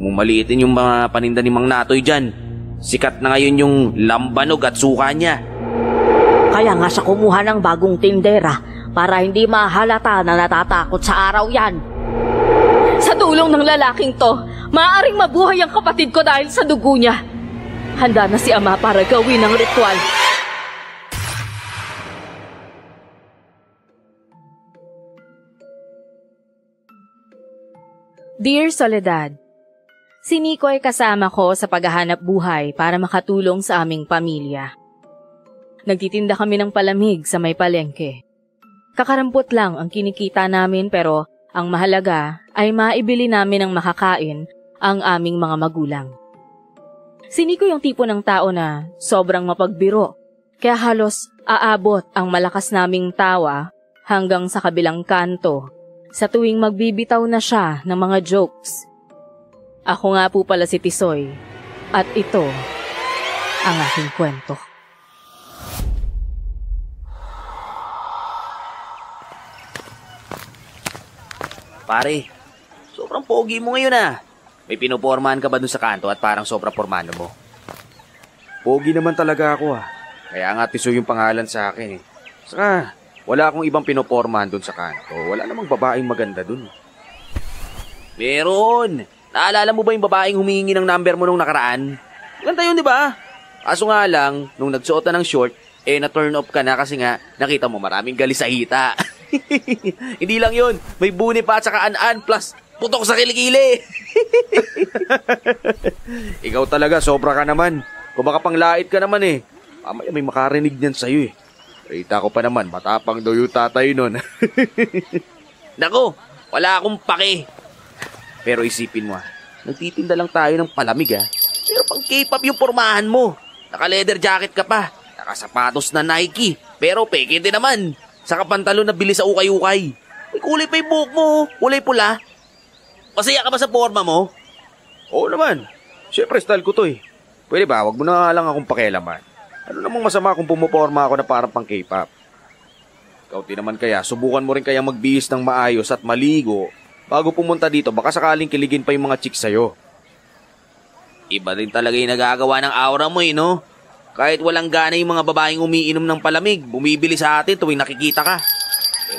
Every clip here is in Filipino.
Huwag mong maliitin yung mga paninda ni Mang Natoy dyan. Sikat na ngayon yung lambanog at suka niya. Kaya nga siya kumuha ng bagong tindera para hindi mahalata na natatakot sa araw yan. Sa tulong ng lalaking to, maaaring mabuhay ang kapatid ko dahil sa dugo niya. Handa na si Ama para gawin ang ritual. Dear Soledad, si Nico ay kasama ko sa paghahanap buhay para makatulong sa aming pamilya. Nagtitinda kami ng palamig sa may palengke. Kakarampot lang ang kinikita namin pero ang mahalaga ay maibili namin ng makakain ang aming mga magulang. Si Nico yung tipo ng tao na sobrang mapagbiro, kaya halos aabot ang malakas naming tawa hanggang sa kabilang kanto sa tuwing magbibitaw na siya ng mga jokes. Ako nga po pala si Tisoy at ito ang aking kwento. Pare, sobrang pogi mo ngayon ah. May pinupormahan ka ba dun sa kanto at parang sobrang pormano mo? Pogi naman talaga ako ah. Kaya nga Tisoy yung pangalan sa akin eh. Saka, wala akong ibang pinopormahan dun sa kanto. Wala namang babaeng maganda dun. Meron! Naalala mo ba yung babaeng humihingi ng number mo nung nakaraan? Ganda yun, di ba? Kaso nga lang, nung nagsuot na ng short, na-turn off ka na kasi nga nakita mo maraming gali sa hita. Hindi lang yun, may buni pa at saka an-an plus putok sa kilikili. Ikaw talaga, sobra ka naman. Kung baka panglait ka naman eh. Mamaya may makarinig niyan sa'yo eh. Kita ko pa naman, matapang daw yung tatay nun. Nako, wala akong pake. Pero isipin mo nagtitinda lang tayo ng palamig Pero pang K-pop yung pormahan mo. Naka-leather jacket ka pa, nakasapatos na Nike, pero peke din naman. Saka pantalon na bili sa ukay-ukay. May kulay pa yung buhok mo, kulay pula. Masaya ka ba sa porma mo? Oo naman, syempre style ko to eh. Pwede ba, wag mo na lang akong pakialaman. Ano namang masama kung pumuporma ako na parang pang K-pop? Ikaw din naman kaya, subukan mo rin kaya magbihis ng maayos at maligo bago pumunta dito, baka sakaling kiligin pa yung mga chicks sa'yo. Iba din talaga yung nagagawa ng aura mo no? Kahit walang gana yung mga babaeng umiinom ng palamig, bumibili sa atin tuwing nakikita ka.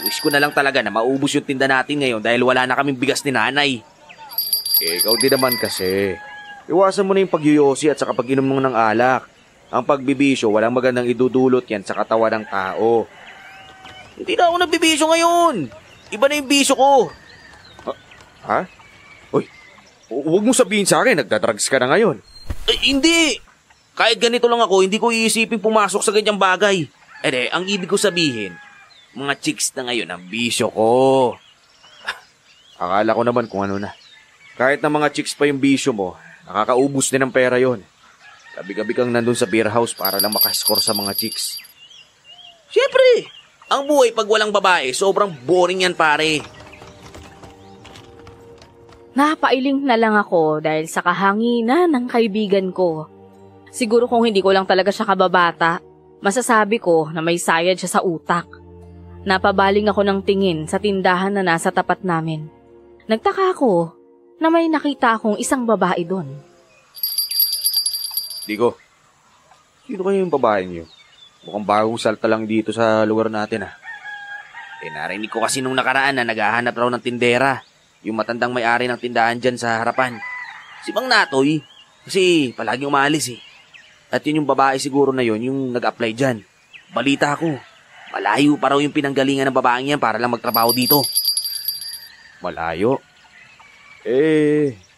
Wish ko na lang talaga na maubos yung tinda natin ngayon dahil wala na kaming bigas ni nanay. Ikaw din naman kasi. Iwasan mo na yung pagyoyosi at saka pag-inom mo ng alak. Ang pagbibisyo, walang magandang idudulot yan sa katawan ng tao. Hindi na ako nagbibisyo ngayon. Iba na yung bisyo ko. Ha? Uy, huwag mo sabihin sa akin, nagdadrugs ka na ngayon. Hindi. Kahit ganito lang ako, hindi ko iisipin pumasok sa ganyang bagay. Ang ibig ko sabihin, mga chicks na ngayon ang bisyo ko. Akala ko naman kung ano na. Kahit na mga chicks pa yung bisyo mo, nakakaubos din ng pera yon. Gabi-gabi kang nandun sa beer house para lang makascore sa mga chicks. Siyempre, ang buhay pag walang babae, sobrang boring yan pare. Napailing na lang ako dahil sa kahanginan ng kaibigan ko. Siguro kung hindi ko lang talaga siya kababata, masasabi ko na may sayad siya sa utak. Napabaling ako ng tingin sa tindahan na nasa tapat namin. Nagtaka ako na may nakita akong isang babae doon. Digo, sino kayo yung babae niyo? Mukhang bagong salta lang dito sa lugar natin Narinig ko kasi nung nakaraan na naghahanap raw ng tindera. Yung matandang may-ari ng tindahan dyan sa harapan. Si Mang Natoy. Kasi palagi umalis At yun yung babae siguro na yun, yung nag-apply dyan. Balita ko, malayo pa raw yung pinanggalingan ng babaeng yan para lang magtrabaho dito. Malayo?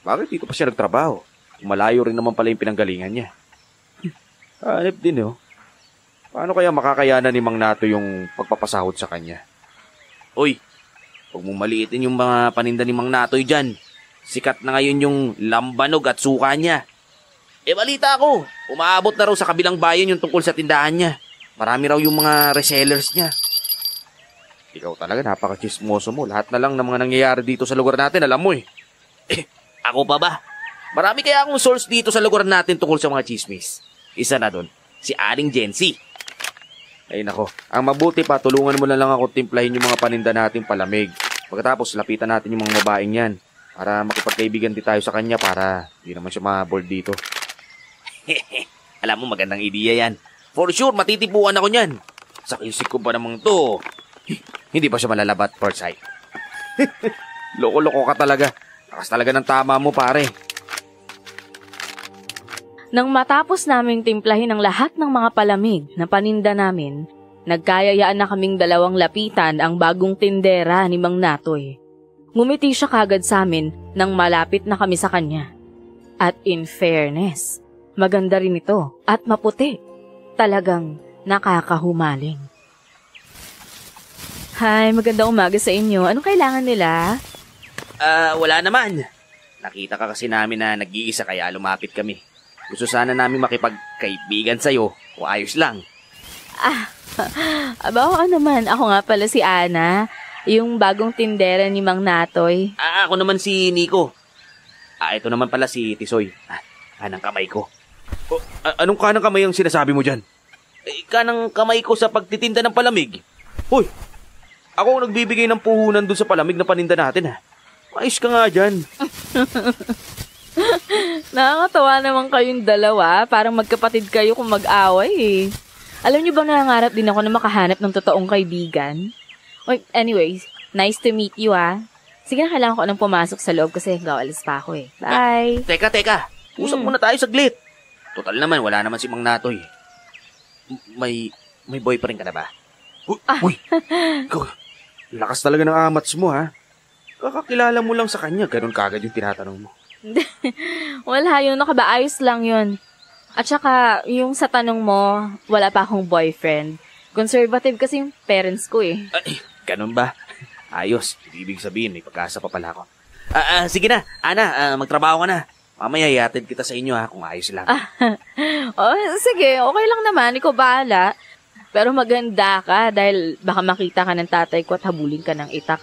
Bakit dito pa siya nagtrabaho? Malayo rin naman pala yung pinanggalingan niya. Hanip din Paano kaya makakayanan ni Mang Nato yung pagpapasahod sa kanya? Uy, huwag mong maliitin yung mga paninda ni Mang Natoy dyan. Sikat na ngayon yung lambanog at suka niya. Balita ko, umaabot na raw sa kabilang bayan yung tungkol sa tindahan niya. Marami raw yung mga resellers niya. Ikaw talaga, napaka-chismoso mo. Lahat na lang ng mga nangyayari dito sa lugar natin, alam mo Ako pa ba? Marami kaya akong source dito sa lugar natin tungkol sa mga chismis. Isa na doon, si Aling Jency. Ay nako, ang mabuti pa, tulungan mo na lang ako timplahin yung mga paninda natin palamig. Pagkatapos, lapitan natin yung mga babaeng yan. Para makipagkaibigan din tayo sa kanya para hindi naman siya ma-bored dito. Alam mo, magandang ideya yan. For sure, matitipuan ako niyan. Sa isip ko pa namang to. Hindi ba siya malalabat, first sight? Loko-loko ka talaga. Lakas talaga ng tama mo, pare. Nang matapos naming timplahin ang lahat ng mga palamig na paninda namin, nagkayayaan na kaming dalawang lapitan ang bagong tindera ni Mang Natoy. Ngumiti siya kagad sa amin nang malapit na kami sa kanya. At in fairness, maganda rin ito at maputi. Talagang nakakahumaling. Hi, magandang umaga sa inyo. Anong kailangan nila? Wala naman. Nakita ka kasi namin na nag-iisa kaya lumapit kami. Gusto sana namin makipagkaibigan sa'yo o ayos lang. Oo naman. Ako nga pala si Ana, yung bagong tindera ni Mang Natoy. Ako naman si Nico. Ito naman pala si Tisoy. Kanang kamay ko. Anong kanang kamay ang sinasabi mo dyan? Kanang kamay ko sa pagtitinda ng palamig. Hoy! Ako ang nagbibigay ng puhunan dun sa palamig na paninda natin, ha? Ayos ka nga dyan. Nakakatawa naman kayong dalawa. Parang magkapatid kayo kung mag-away eh. Alam niyo bang nangangarap din ako na makahanap ng totoong kaibigan? Anyways, nice to meet you Sige na, kailangan ko nang pumasok sa loob kasi gawalis pa ako eh. Bye! Teka. Usap muna tayo saglit. Total naman, wala naman si Mang Natoy. May boyfriend ka na ba? Uy! Lakas talaga ng amats mo, ha? Kakakilala mo lang sa kanya, ganun kagad yung tinatanong mo. Wala yun, nakabaayos lang yun. At saka, yung sa tanong mo, wala pa akong boyfriend. Conservative kasi yung parents ko eh. Ay, ganun ba? Ayos, ibig sabihin, may pag-asa pa pala ako. Sige na, Ana, magtrabaho ka na. Mamaya yatid kita sa inyo kung ayos lang. Sige, okay lang naman, ikaw bahala. Pero maganda ka dahil baka makita ka ng tatay ko at habulin ka ng itak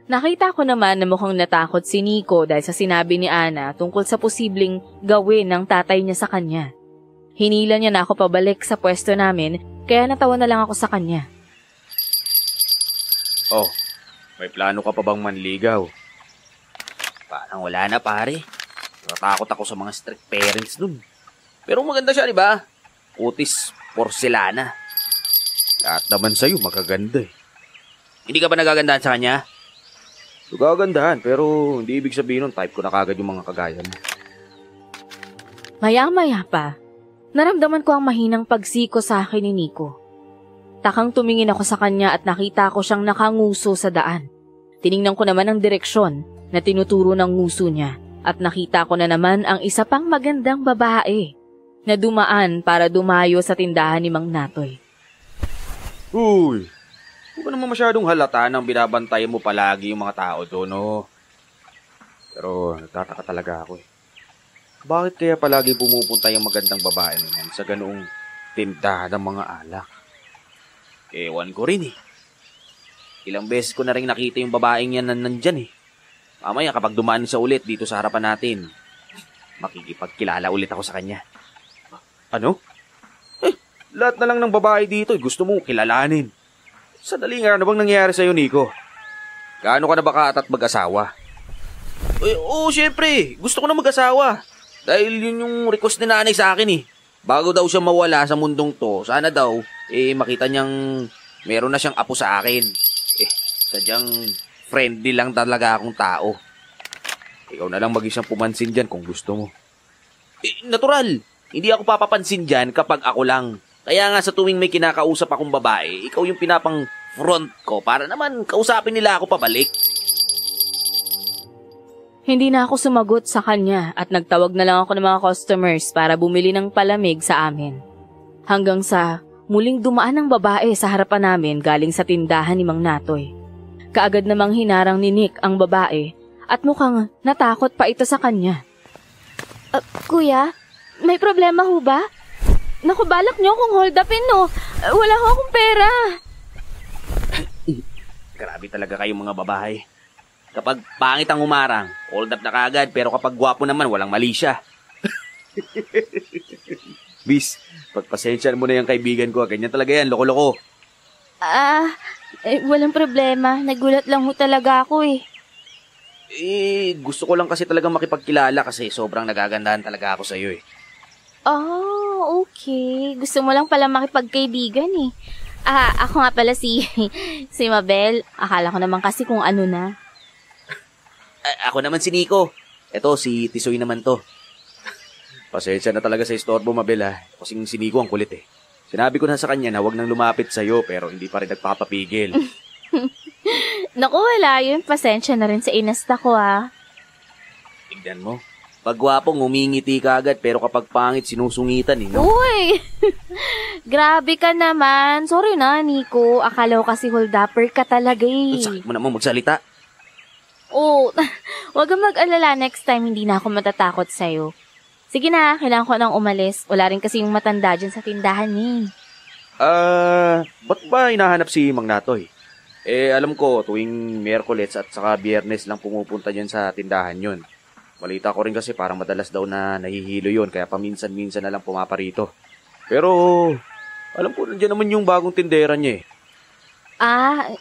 Nakita ko naman na mukhang natakot si Nico dahil sa sinabi ni Ana tungkol sa posibleng gawin ng tatay niya sa kanya. Hinila niya na ako pabalik sa pwesto namin kaya natawa na lang ako sa kanya. Oh, may plano ka pa bang manligaw? Parang wala na pare. Natakot ako sa mga strict parents dun. Pero maganda siya, di ba? Kutis, porselana. Lahat naman sa'yo, magaganda eh. Hindi ka ba nagagandahan sa kanya? Nagagandahan, pero hindi ibig sabihin nun type ko na kagad yung mga kagaya mo. Maya-maya pa, naramdaman ko ang mahinang pagsiko sa akin ni Nico. Takang tumingin ako sa kanya at nakita ko siyang nakanguso sa daan. Tiningnan ko naman ang direksyon na tinuturo ng nguso niya at nakita ko na naman ang isa pang magandang babae na dumaan para dumayo sa tindahan ni Mang Natoy. Uy! Huwag ka naman masyadong halata nang binabantayan mo palagi yung mga tao doon, no? Pero nagtataka talaga ako eh. Bakit kaya palagi pumupunta yung magandang babae naman sa ganoong tindahan ng mga alak? Ewan ko rin eh. Ilang beses ko na rin nakita yung babaeng yan na nandyan eh. Mamaya kapag dumaan siya ulit dito sa harapan natin, makikipagkilala ulit ako sa kanya. Ano? Lahat na lang ng babae dito gusto mong kilalanin. Sandali nga, ano bang nangyayari sa'yo, Nico? Gaano ka na ba kaatat mag-asawa? Oo, syempre. Gusto ko na mag-asawa. Dahil yun yung request ni nanay sa akin eh. Bago daw siya mawala sa mundong to, sana daw, makita niyang meron na siyang apo sa akin. Sadyang friendly lang talaga akong tao. Ikaw na lang mag-isang pumansin dyan kung gusto mo. Natural. Hindi ako papapansin dyan kapag ako lang. Kaya nga sa tuwing may kinakausap akong babae, ikaw yung pinapang front ko para naman kausapin nila ako pabalik. Hindi na ako sumagot sa kanya at nagtawag na lang ako ng mga customers para bumili ng palamig sa amin. Hanggang sa muling dumaan ng babae sa harapan namin galing sa tindahan ni Mang Natoy. Kaagad namang hinarang ni Nick ang babae at mukhang natakot pa ito sa kanya. Kuya, may problema ho ba? Naku, balak niyo akong hold upin, no? Wala ho akong pera. Grabe talaga kayong mga babae. Kapag pangit ang umarang, hold up na kagad, pero kapag gwapo naman, walang mali siya. Bis, pagpasensyahan mo na yung kaibigan ko. Ganyan talaga yan, loko-loko. Walang problema. Nagulat lang ho talaga ako eh. Gusto ko lang kasi talagang makipagkilala kasi sobrang nagagandahan talaga ako sa'yo eh. Oh, okay. Gusto mo lang pala makipagkaibigan eh. Ako nga pala si Mabel. Akala ko naman kasi kung ano na. Ako naman si Nico. Eto, si Tisoy naman to. Pasensya na talaga sa istorbo, Mabel ha. Kasing si Nico ang kulit eh. Sinabi ko na sa kanya na huwag nang lumapit sa'yo pero hindi pa rin nagpapapigil. Naku, wala yun. Pasensya na rin sa inasta ko ah. Tignan mo. Pag gwapong umingiti ka agad pero kapag pangit sinusungitan eh, no? Uy! Grabe ka naman. Sorry na, Nico. Akala ko kasi hold-upper ka talaga eh. Sakit mo naman magsalita. Oh, wag kang mag-alala. Next time, hindi na ako matatakot sa'yo. Sige na, kailangan ko nang umalis. Wala rin kasi yung matanda dyan sa tindahan eh. Ba't ba hinahanap si Mang Natoy? Alam ko, tuwing Miyerkules at saka Biyernes lang pumupunta dyan sa tindahan yun. Balita ko rin kasi parang madalas daw na nahihilo yun, kaya paminsan-minsan na lang pumaparito. Pero, alam ko nandiyan naman yung bagong tindera niya eh.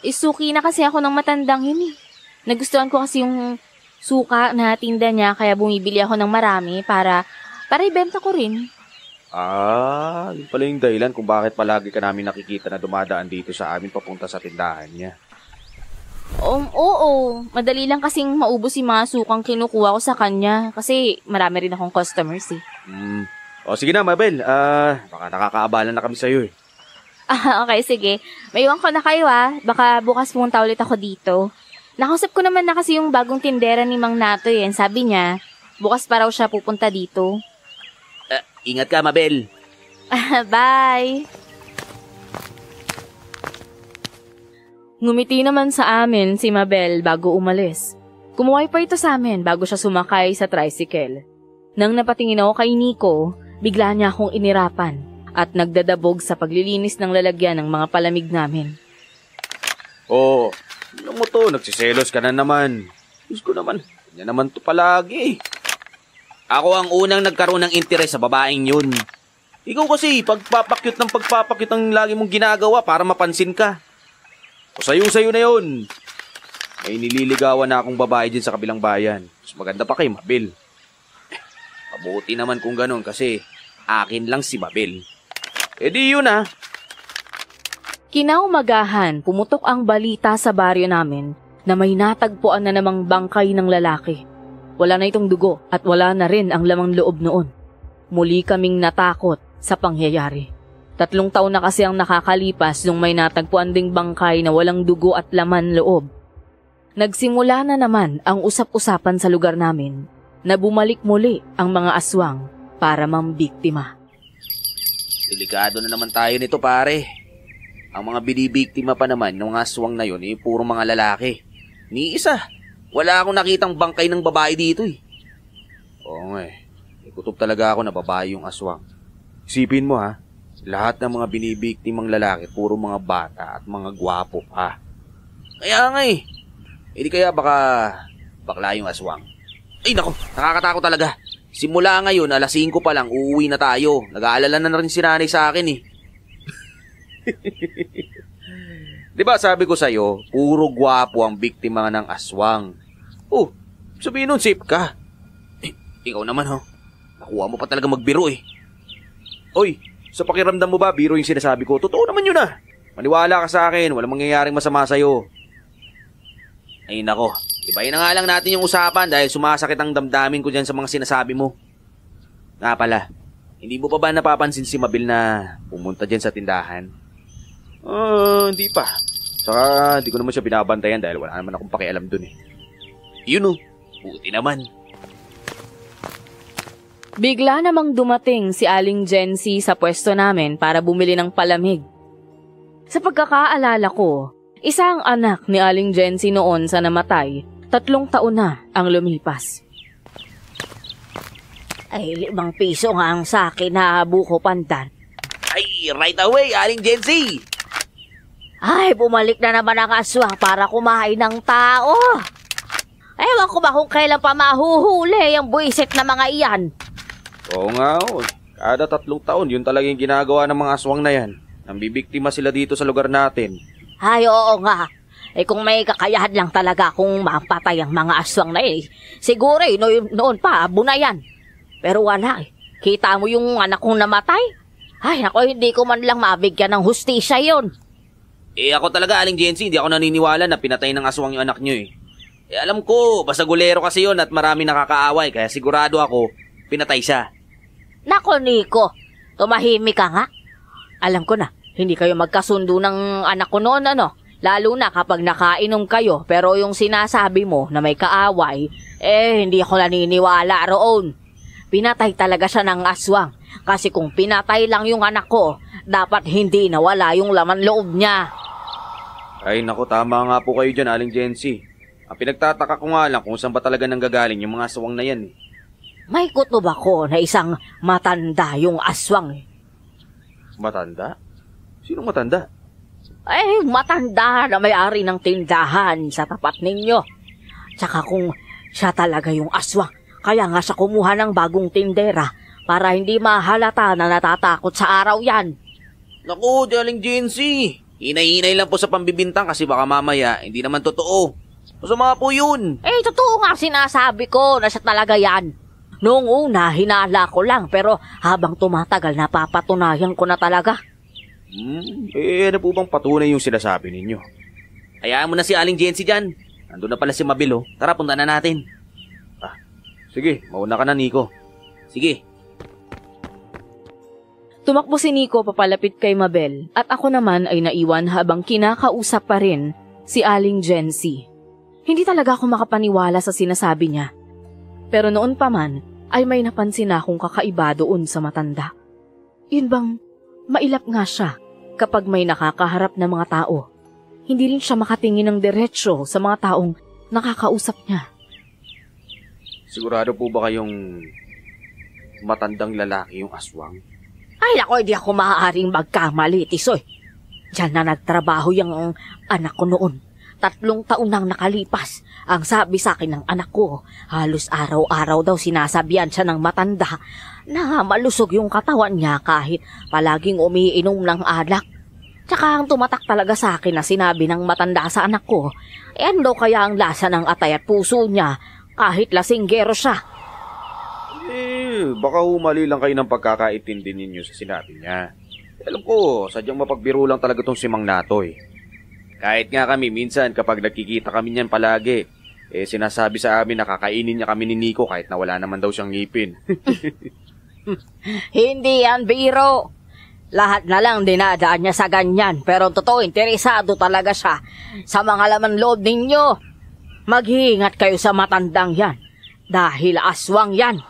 Isuki na kasi ako ng matandang yun eh. Nagustuhan ko kasi yung suka na tinda niya, kaya bumibili ako ng marami para ibenta ko rin. Yun pala yung dahilan kung bakit palagi ka namin nakikita na dumadaan dito sa amin papunta sa tindahan niya. Oo. Madali lang kasing maubos yung mga sukang kinukuha ko sa kanya kasi marami rin akong customers eh. Sige na, Mabel. Baka nakakaabala na kami sa'yo eh. Okay, sige. Maiwan ko na kayo Baka bukas pumunta ulit ako dito. Nakausap ko naman na kasi yung bagong tindera ni Mang Natoy eh. Sabi niya, bukas pa raw siya pupunta dito. Ingat ka, Mabel. Bye! Ngumiti naman sa amin si Mabel bago umalis. Kumuhay pa ito sa amin bago siya sumakay sa tricycle. Nang napatingin ako kay Nico, bigla niya akong inirapan at nagdadabog sa paglilinis ng lalagyan ng mga palamig namin. Ano mo to? Nagsiselos ka na naman. Diyos ko naman, ganyan naman to palagi. Ako ang unang nagkaroon ng interes sa babaeng yun. Ikaw kasi, pagpapakyut ang lagi mong ginagawa para mapansin ka. O sayo na yun. May nililigawan na akong babae dyan sa kabilang bayan. Mas maganda pa kay Mabel. Mabuti naman kung ganun kasi akin lang si Mabel. Di yun Kinaumagahan, pumutok ang balita sa baryo namin na may natagpuan na namang bangkay ng lalaki. Wala na itong dugo at wala na rin ang lamang loob noon. Muli kaming natakot sa pangyayari. 3 taon na kasi ang nakakalipas nung may natagpuan ding bangkay na walang dugo at laman loob. Nagsimula na naman ang usap-usapan sa lugar namin na bumalik muli ang mga aswang para mambiktima. Delikado na naman tayo nito, pare. Ang mga binibiktima pa naman ng mga aswang na yun puro mga lalaki. Ni isa. Wala akong nakitang bangkay ng babae dito eh. Oo nga Kutob talaga ako na babae yung aswang. Isipin mo lahat ng mga binibiktimang lalaki puro mga bata at mga gwapo pa. Kaya nga Hindi kaya baka bakla yung aswang. Ay nako, nakakatakot talaga. Simula ngayon, 5:00 pa lang, uuwi na tayo. Nag-aalala na rin si nanay sa akin eh. Di ba sabi ko sa'yo, puro gwapo ang biktima ng aswang. Sabihin nun, safe ka. Ikaw naman nakuha mo pa talaga magbiro eh. Oy, sa pakiramdam mo ba, biro yung sinasabi ko? Totoo naman yun Maniwala ka sa akin, walang mangyayaring masama sa'yo. Ay nako, ibahin na nga lang natin yung usapan dahil sumasakit ang damdamin ko dyan sa mga sinasabi mo. Nga pala, hindi mo pa ba napapansin si Mabel na pumunta dyan sa tindahan? Hindi pa. Saka di ko naman siya binabantayan dahil wala naman akong pakialam dun Yun buti naman. Bigla namang dumating si Aling Jency sa pwesto namin para bumili ng palamig. Sa pagkakaalala ko, isa ang anak ni Aling Jency noon sa namatay, 3 taon na ang lumipas. Ay, 5 piso nga ang sakin na buko pandan. Ay, right away, Aling Jency! Ay, bumalik na naman ang aswang para kumain ng tao. Ewan ko ba kung kailan pa mahuhuli ang buwisit na mga iyan. Oo nga Kada 3 taon, yun talaga yung ginagawa ng mga aswang na yan. Nambibiktima sila dito sa lugar natin. Ay, oo nga. Kung may kakayahan lang talaga kung mapatay ang mga aswang na siguro noon pa, bunayan. Pero wala Kita mo yung anak kong namatay? Ay, nako, hindi ko man lang mabigyan ng hustisya yon. Ako talaga, Aling Jency, hindi ako naniniwala na pinatay ng aswang yung anak nyo alam ko, basta gulero kasi yon at marami nakakaaway, kaya sigurado ako, pinatay siya. Nako, Nico, tumahimik ka nga. Alam ko na, hindi kayo magkasundo ng anak ko noon, Lalo na kapag nakainom kayo, pero yung sinasabi mo na may kaaway, hindi ako naniniwala roon. Pinatay talaga siya ng aswang. Kasi kung pinatay lang yung anak ko, dapat hindi nawala yung laman loob niya. Ay naku, tama nga po kayo dyan, Aling Jency. Ang pinagtataka ko nga lang kung saan ba talaga nanggagaling yung mga aswang na yan. May kutob ako na isang matanda yung aswang. Matanda? Sinong matanda? Matanda na may-ari ng tindahan sa tapat ninyo. Tsaka kung siya talaga yung aswang, kaya nga siya kumuha ng bagong tindera para hindi mahalata na natatakot sa araw yan. Naku, Aling Jency, hinay-hinay lang po sa pambibintang kasi baka mamaya hindi naman totoo. Masama po yun. Totoo nga sinasabi ko na siya talaga yan. Noong una, hinala ko lang pero habang tumatagal napapatunayan ko na talaga. Ano po bang patunay yung sinasabi ninyo? Hayaan mo na si Aling Jency dyan. Nandun na pala si Mabel. Tara, punta na natin. Sige, mauna ka na, Nico. Sige. Tumakbo si Nico papalapit kay Mabel at ako naman ay naiwan habang kinakausap pa rin si Aling Jency. Hindi talaga ako makapaniwala sa sinasabi niya. Pero noon pa man ay may napansin akong kakaiba doon sa matanda. Yun bang mailap nga siya kapag may nakakaharap na mga tao. Hindi rin siya makatingin ng diretsyo sa mga taong nakakausap niya. Sigurado po ba kayong matandang lalaki yung aswang? Ay, ako, hindi ako maaaring magkamali, Tisoy. Diyan na nagtrabaho yung anak ko noon. 3 taon nang nakalipas. Ang sabi sa akin ng anak ko, halos araw-araw daw sinasabihan siya ng matanda na malusog yung katawan niya kahit palaging umiinom ng alak. Tsaka ang tumatak talaga sa akin na sinabi ng matanda sa anak ko, ano kaya ang lasa ng atay at puso niya kahit lasinggero siya? Baka humali lang kayo ng pagkakaintindi ninyo sa sinabi niya. Alam ko, sadyang mapagbiro lang talaga tong si Mang Natoy. Kahit nga kami, minsan kapag nagkikita kami niyan palagi, sinasabi sa amin na kakainin niya kami ni Nico kahit na wala naman daw siyang ngipin. Hindi yan biro. Lahat na lang dinadaan niya sa ganyan, pero totoo, interesado talaga siya sa mga laman loob ninyo. Mag-iingat kayo sa matandang yan, dahil aswang yan.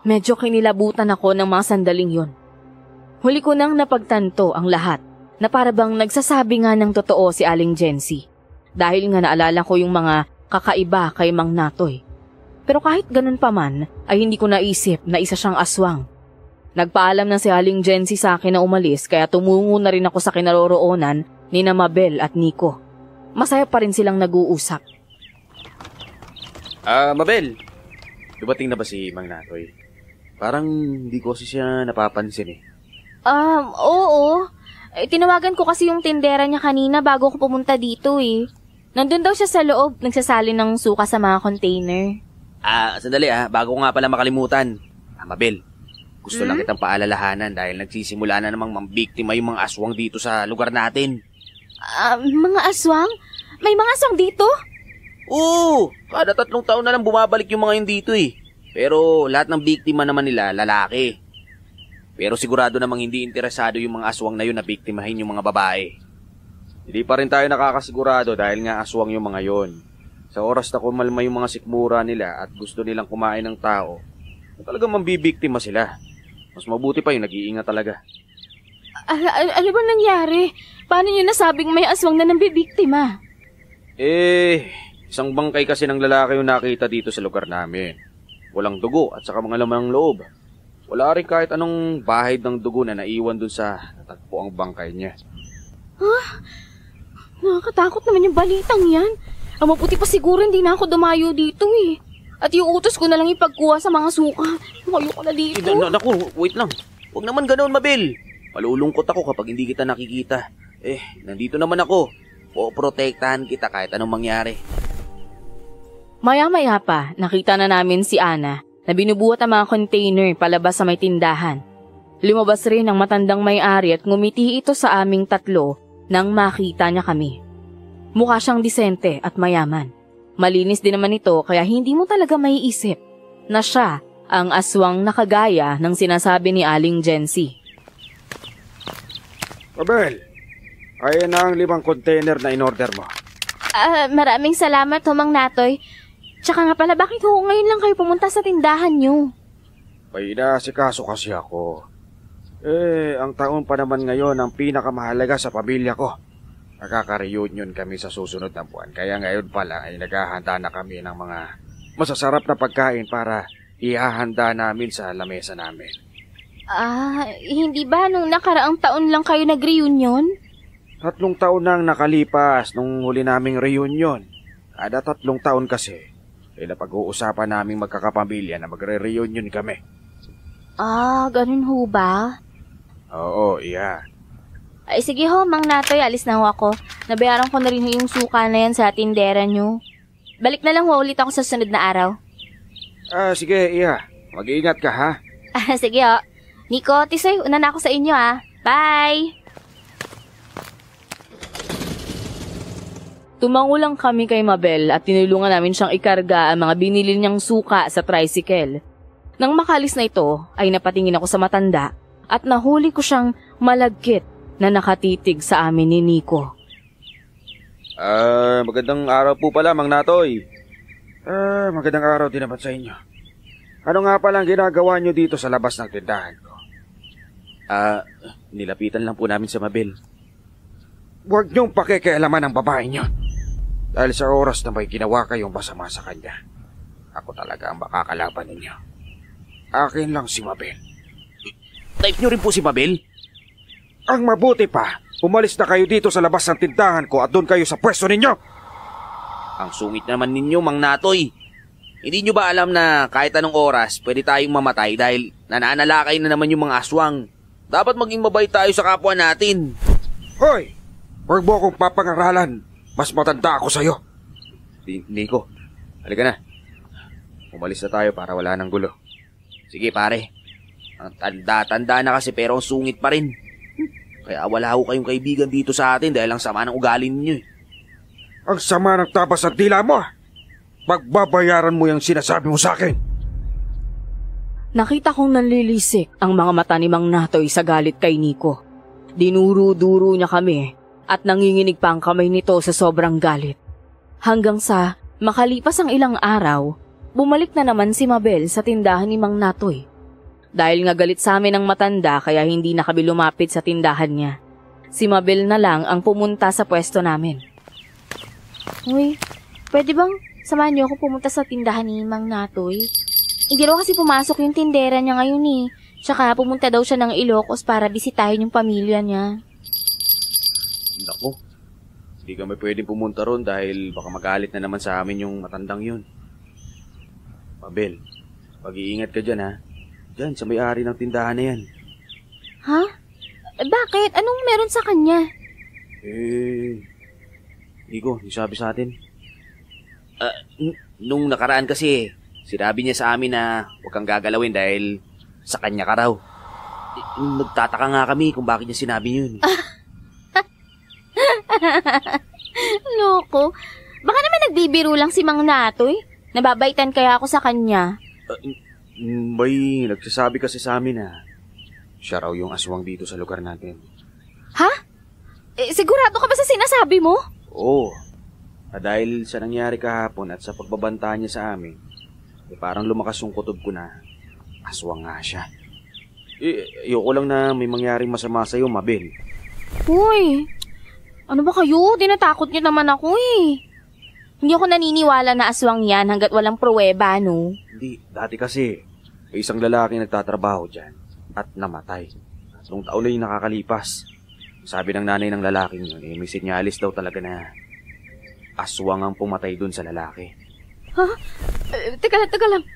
Medyo kinilabutan ako ng mga sandaling yun. Huli ko nang napagtanto ang lahat na parabang nagsasabi nga ng totoo si Aling Jency. Dahil nga naalala ko yung mga kakaiba kay Mang Natoy. Pero kahit ganun pa man, ay hindi ko naisip na isa siyang aswang. Nagpaalam na si Aling Jency sa akin na umalis kaya tumungo na rin ako sa kinaroroonan ni Mabel at Nico. Masaya pa rin silang nag-uusap. Mabel, dumating na ba si Mang Natoy? Parang hindi ko kasi siya napapansin Oo. Tinawagan ko kasi yung tindera niya kanina bago ko pumunta dito Nandun daw siya sa loob, nagsasali ng suka sa mga container. Sandali bago ko nga pala makalimutan. Mabel, gusto lang kitang paalalahanan dahil nagsisimula na namang mambiktima yung mga aswang dito sa lugar natin. Mga aswang? May mga aswang dito? Oo, kada 3 taon na lang bumabalik yung mga yun dito Pero lahat ng biktima naman nila, lalaki. Pero sigurado namang hindi interesado yung mga aswang na yun na biktimahin yung mga babae. Hindi pa rin tayo nakakasigurado dahil nga aswang yung mga yon. Sa oras na kumalma yung mga sikmura nila at gusto nilang kumain ng tao, talagang mambibiktima sila. Mas mabuti pa yung nag-iingat talaga. Ano ba nangyari? Paano niyo nasabing may aswang na nambibiktima? Isang bangkay kasi ng lalaki yung nakita dito sa lugar namin. Walang dugo at saka mga laman ng loob. Wala rin kahit anong bahid ng dugo na naiwan dun sa natagpo ang bangkay niya. Nakakatakot naman yung balitang yan. Ang mabuti pa siguro hindi na ako dumayo dito At yung utos ko na lang ipagkuha sa mga suka. Ayoko na dito. Naku, wait lang. Huwag naman ganoon, Mabel. Malulungkot ako kapag hindi kita nakikita. Nandito naman ako. Poprotektahan kita kahit anong mangyari. Maya-maya pa, nakita na namin si Ana na binubuhat ang mga container palabas sa may tindahan. Lumabas rin ang matandang may-ari at ngumiti ito sa aming tatlo nang makita niya kami. Mukha siyang disente at mayaman. Malinis din naman ito kaya hindi mo talaga maiisip na siya ang aswang nakagaya ng sinasabi ni Aling Jency. Mabel, ayan na ang 5 container na in-order mo. Maraming salamat, Mang Natoy. Tsaka nga pala, bakit ho ngayon lang kayo pumunta sa tindahan nyo? May inaasikaso kasi ako. Ang taon pa naman ngayon ang pinakamahalaga sa pamilya ko. Nakaka-reunion kami sa susunod na buwan. Kaya ngayon pala ay naghahanda na kami ng mga masasarap na pagkain para ihahanda namin sa lamesa namin. Hindi ba nung nakaraang taon lang kayo nag-reunion? 3 taon nang nakalipas nung huli naming reunion. Kada 3 taon kasi, napag-uusapan naming magkakapamilya na magre-reunion kami. Ganun ho ba? Oo, iya. Ay sige ho, Mang Natoy, alis na ho ako. Nabayaran ko na rin yung suka na yan sa tindera nyo. Balik na lang ho ulit ako sa sunod na araw. Sige, iya. Mag-iingat ka, ha? Sige ho. Nico, Tisoy, una na ako sa inyo, ha. Bye! Tumangulang kami kay Mabel at tinulungan namin siyang ikarga ang mga binili niyang suka sa tricycle. Nang makalis na ito, ay napatingin ako sa matanda at nahuli ko siyang malagkit na nakatitig sa amin ni Nico. Magandang araw po pala, Mang Natoy. Magandang araw din naman sa inyo. Ano nga palang ginagawa niyo dito sa labas ng tindahan ko? Nilapitan lang po namin sa Mabel. Huwag niyong pakikialaman ang babae niyo. Dahil sa oras na may ginawa kayong masama sa kanya, ako talaga ang makakalaban ninyo. Akin lang si Mabel. Type niyo rin po si Mabel? Ang mabuti pa, umalis na kayo dito sa labas ng tindahan ko at doon kayo sa pwesto ninyo. Ang sungit naman ninyo, Mang Natoy. Hindi nyo ba alam na kahit anong oras pwede tayong mamatay dahil nananalakay na naman yung mga aswang? Dapat maging mabait tayo sa kapwa natin. Hoy! Huwag mo akong papangaralan. Mas matanda ako sa'yo. Nico, halika na. Umalis na tayo para wala ng gulo. Sige pare, ang tanda-tanda na kasi pero ang sungit pa rin. Kaya wala ho kayong kaibigan dito sa atin dahil ang sama ng ugali ninyo. Ang sama ng tabas at dila mo. Pagbabayaran mo yung sinasabi mo sa akin. Nakita kong nanlilisik ang mga mata ni Mang Natoy sa galit kay Nico. Dinuro-duro niya kami at nanginginig pa ang kamay nito sa sobrang galit. Hanggang sa makalipas ang ilang araw, bumalik na naman si Mabel sa tindahan ni Mang Natoy. Dahil nga galit sa amin ang matanda kaya hindi na kami lumapit sa tindahan niya. Si Mabel na lang ang pumunta sa pwesto namin. Uy, pwede bang samahan niyo ako pumunta sa tindahan ni Mang Natoy? Hindi raw kasi pumasok yung tindera niya ngayon eh. Tsaka pumunta daw siya ng Ilocos para bisitahin yung pamilya niya. Naku, hindi kami pwedeng pumunta ron dahil baka magalit na naman sa amin yung matandang yun. Mabel, mag-iingat ka dyan ha. Dyan, sa may-ari ng tindahan na yan. Ha? Bakit? Anong meron sa kanya? Nico, yung sabi sa atin. Nung nakaraan kasi, sinabi niya sa amin na huwag kang gagalawin dahil sa kanya ka raw. Nagtataka nga kami kung bakit niya sinabi yun. Loko. Baka naman nagbibiro lang si Mang Natoy. Nababaitan kaya ako sa kanya. May nagsasabi kasi sa amin na siya raw yung aswang dito sa lugar natin. Ha? Sigurado ka ba sa sinasabi mo? Oo. Dahil sa nangyari kahapon at sa pagbabanta niya sa amin, parang lumakas yung kutob ko na aswang nga siya. Ayoko lang na may mangyaring masama sa'yo, Mabel. Uy, ano ba kayo? Dinatakot niyo naman ako eh. Hindi ako naniniwala na aswang yan hanggat walang pruweba, no? Hindi, dati kasi, may isang lalaki nagtatrabaho dyan at namatay. Nung taon na yung nakakalipas, sabi ng nanay ng lalaking yun, may sinyalis daw talaga na aswang ang pumatay dun sa lalaki. Ha? Teka lang.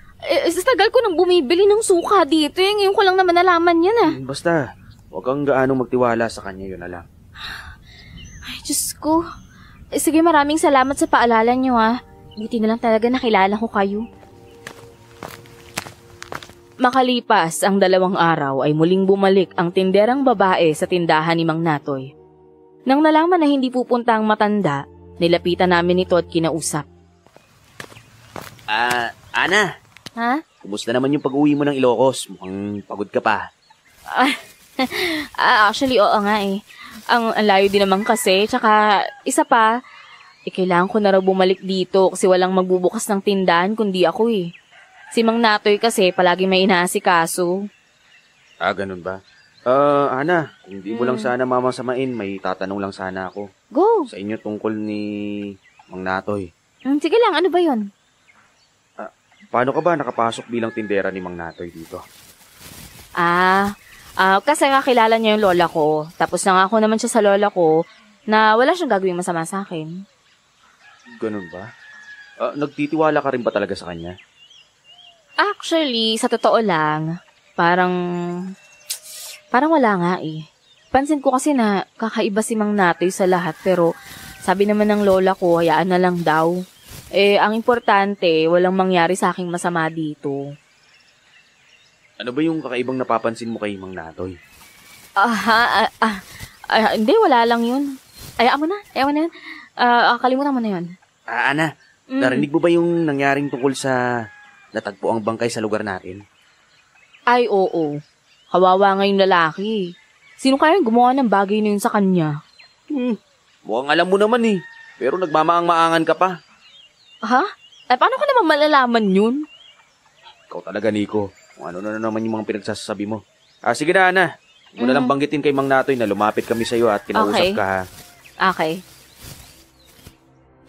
Sa tagal ko nang bumibili ng suka dito eh. Ngayon ko lang naman nalaman yan ah. Basta, huwag kang gaano magtiwala sa kanya, yun na lang. Diyos ko. Sige, maraming salamat sa paalala niyo Buti na lang talaga nakilala ko kayo. Makalipas ang 2 araw ay muling bumalik ang tinderang babae sa tindahan ni Mang Natoy. Nang nalaman na hindi pupunta ang matanda, nilapitan namin ito at kinausap. Ana, Ha? kumusta naman yung pag-uwi mo ng Ilocos? Mukhang pagod ka pa. Actually, oo nga eh. Ang layo din naman kasi, tsaka isa pa, kailangan ko na raw bumalik dito kasi walang magbubukas ng tindahan kundi ako eh. Si Mang Natoy kasi palagi may inaasikaso. Ganun ba? Ana, kung di mo lang sana mamasamain, may tatanong lang sana ako. Go! Sa inyo tungkol ni Mang Natoy. Sige lang, ano ba yon? Paano ka ba nakapasok bilang tindera ni Mang Natoy dito? Kasi nga kilala niya yung lola ko. Tapos nangako naman siya sa lola ko na wala siyang gagawing masama sa akin. Ganun ba? Nagtitiwala ka rin ba talaga sa kanya? Actually, sa totoo lang, parang wala nga eh. Pansin ko kasi na kakaiba si Mang Natoy sa lahat pero sabi naman ng lola ko, hayaan na lang daw. Ang importante, walang mangyari sa aking masama dito. Ano ba yung kakaibang napapansin mo kay Mang Natoy? Hindi, wala lang yun. Ayaw mo na yun. Kalimutan mo na yun. Ana, narinig mo ba yung nangyaring tungkol sa natagpo ang bangkay sa lugar natin? Ay, oo. Kawawa nga yung lalaki. Sino kaya gumawa ng bagay na yun sa kanya? Mukhang alam mo naman eh. Pero nagmamaang-maangan ka pa. Ha? Paano ka naman malalaman yun? Ikaw talaga, Nico. Kung ano na naman yung mga pinagsasabi mo. Sige na, Ana. Huwag mo na lang banggitin kay Mang Natoy na lumapit kami sa'yo at kinausap ka, ha? Okay.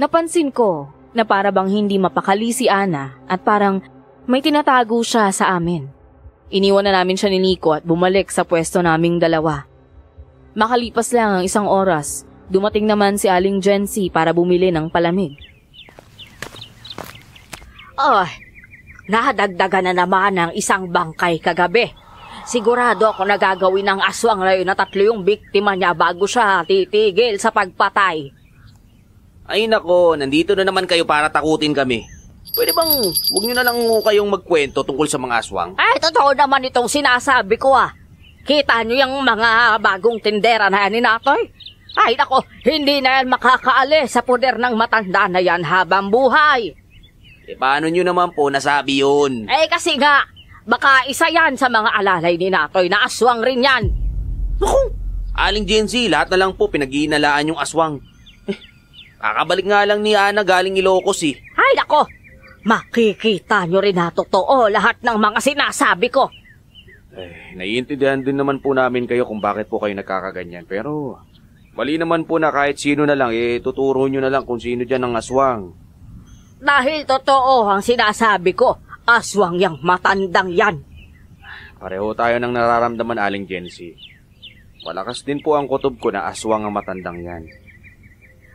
Napansin ko na para bang hindi mapakali si Ana at parang may tinatago siya sa amin. Iniwan na namin siya ni Nico at bumalik sa pwesto naming 2. Makalipas lang ang 1 oras, dumating naman si Aling Jency para bumili ng palamig. Nadagdagan na naman ng 1 bangkay kagabi. Sigurado ako nagagawin ng aswang na yun na 3 yung biktima niya bago siya titigil sa pagpatay. Ay nako, nandito na naman kayo para takutin kami. Pwede bang huwag nyo na lang kayong magkwento tungkol sa mga aswang? Ay, totoo naman itong sinasabi ko Kita nyo yung mga bagong tindera na yan ni Natoy? Ay nako, hindi na yan makakaalis sa poder ng matanda na yan habang buhay. Paano nyo naman po nasabi yun? Kasi nga, baka isa yan sa mga alalay ni Natoy na aswang rin yan. Naku, Aling Jency, lahat na lang po pinag-iinalaan yung aswang. Kakabalik nga lang ni Ana galing Ilocos eh. Ay nako, makikita nyo rin na totoo lahat ng mga sinasabi ko. Naiintindihan din naman po namin kayo kung bakit po kayo nagkakaganyan. Pero mali naman po na kahit sino na lang, tuturo nyo na lang kung sino dyan ang aswang. Dahil totoo ang sinasabi ko, aswang yang matandang yan. Pareho tayo ng nararamdaman, Aling Jency. Malakas din po ang kutob ko na aswang ang matandang yan.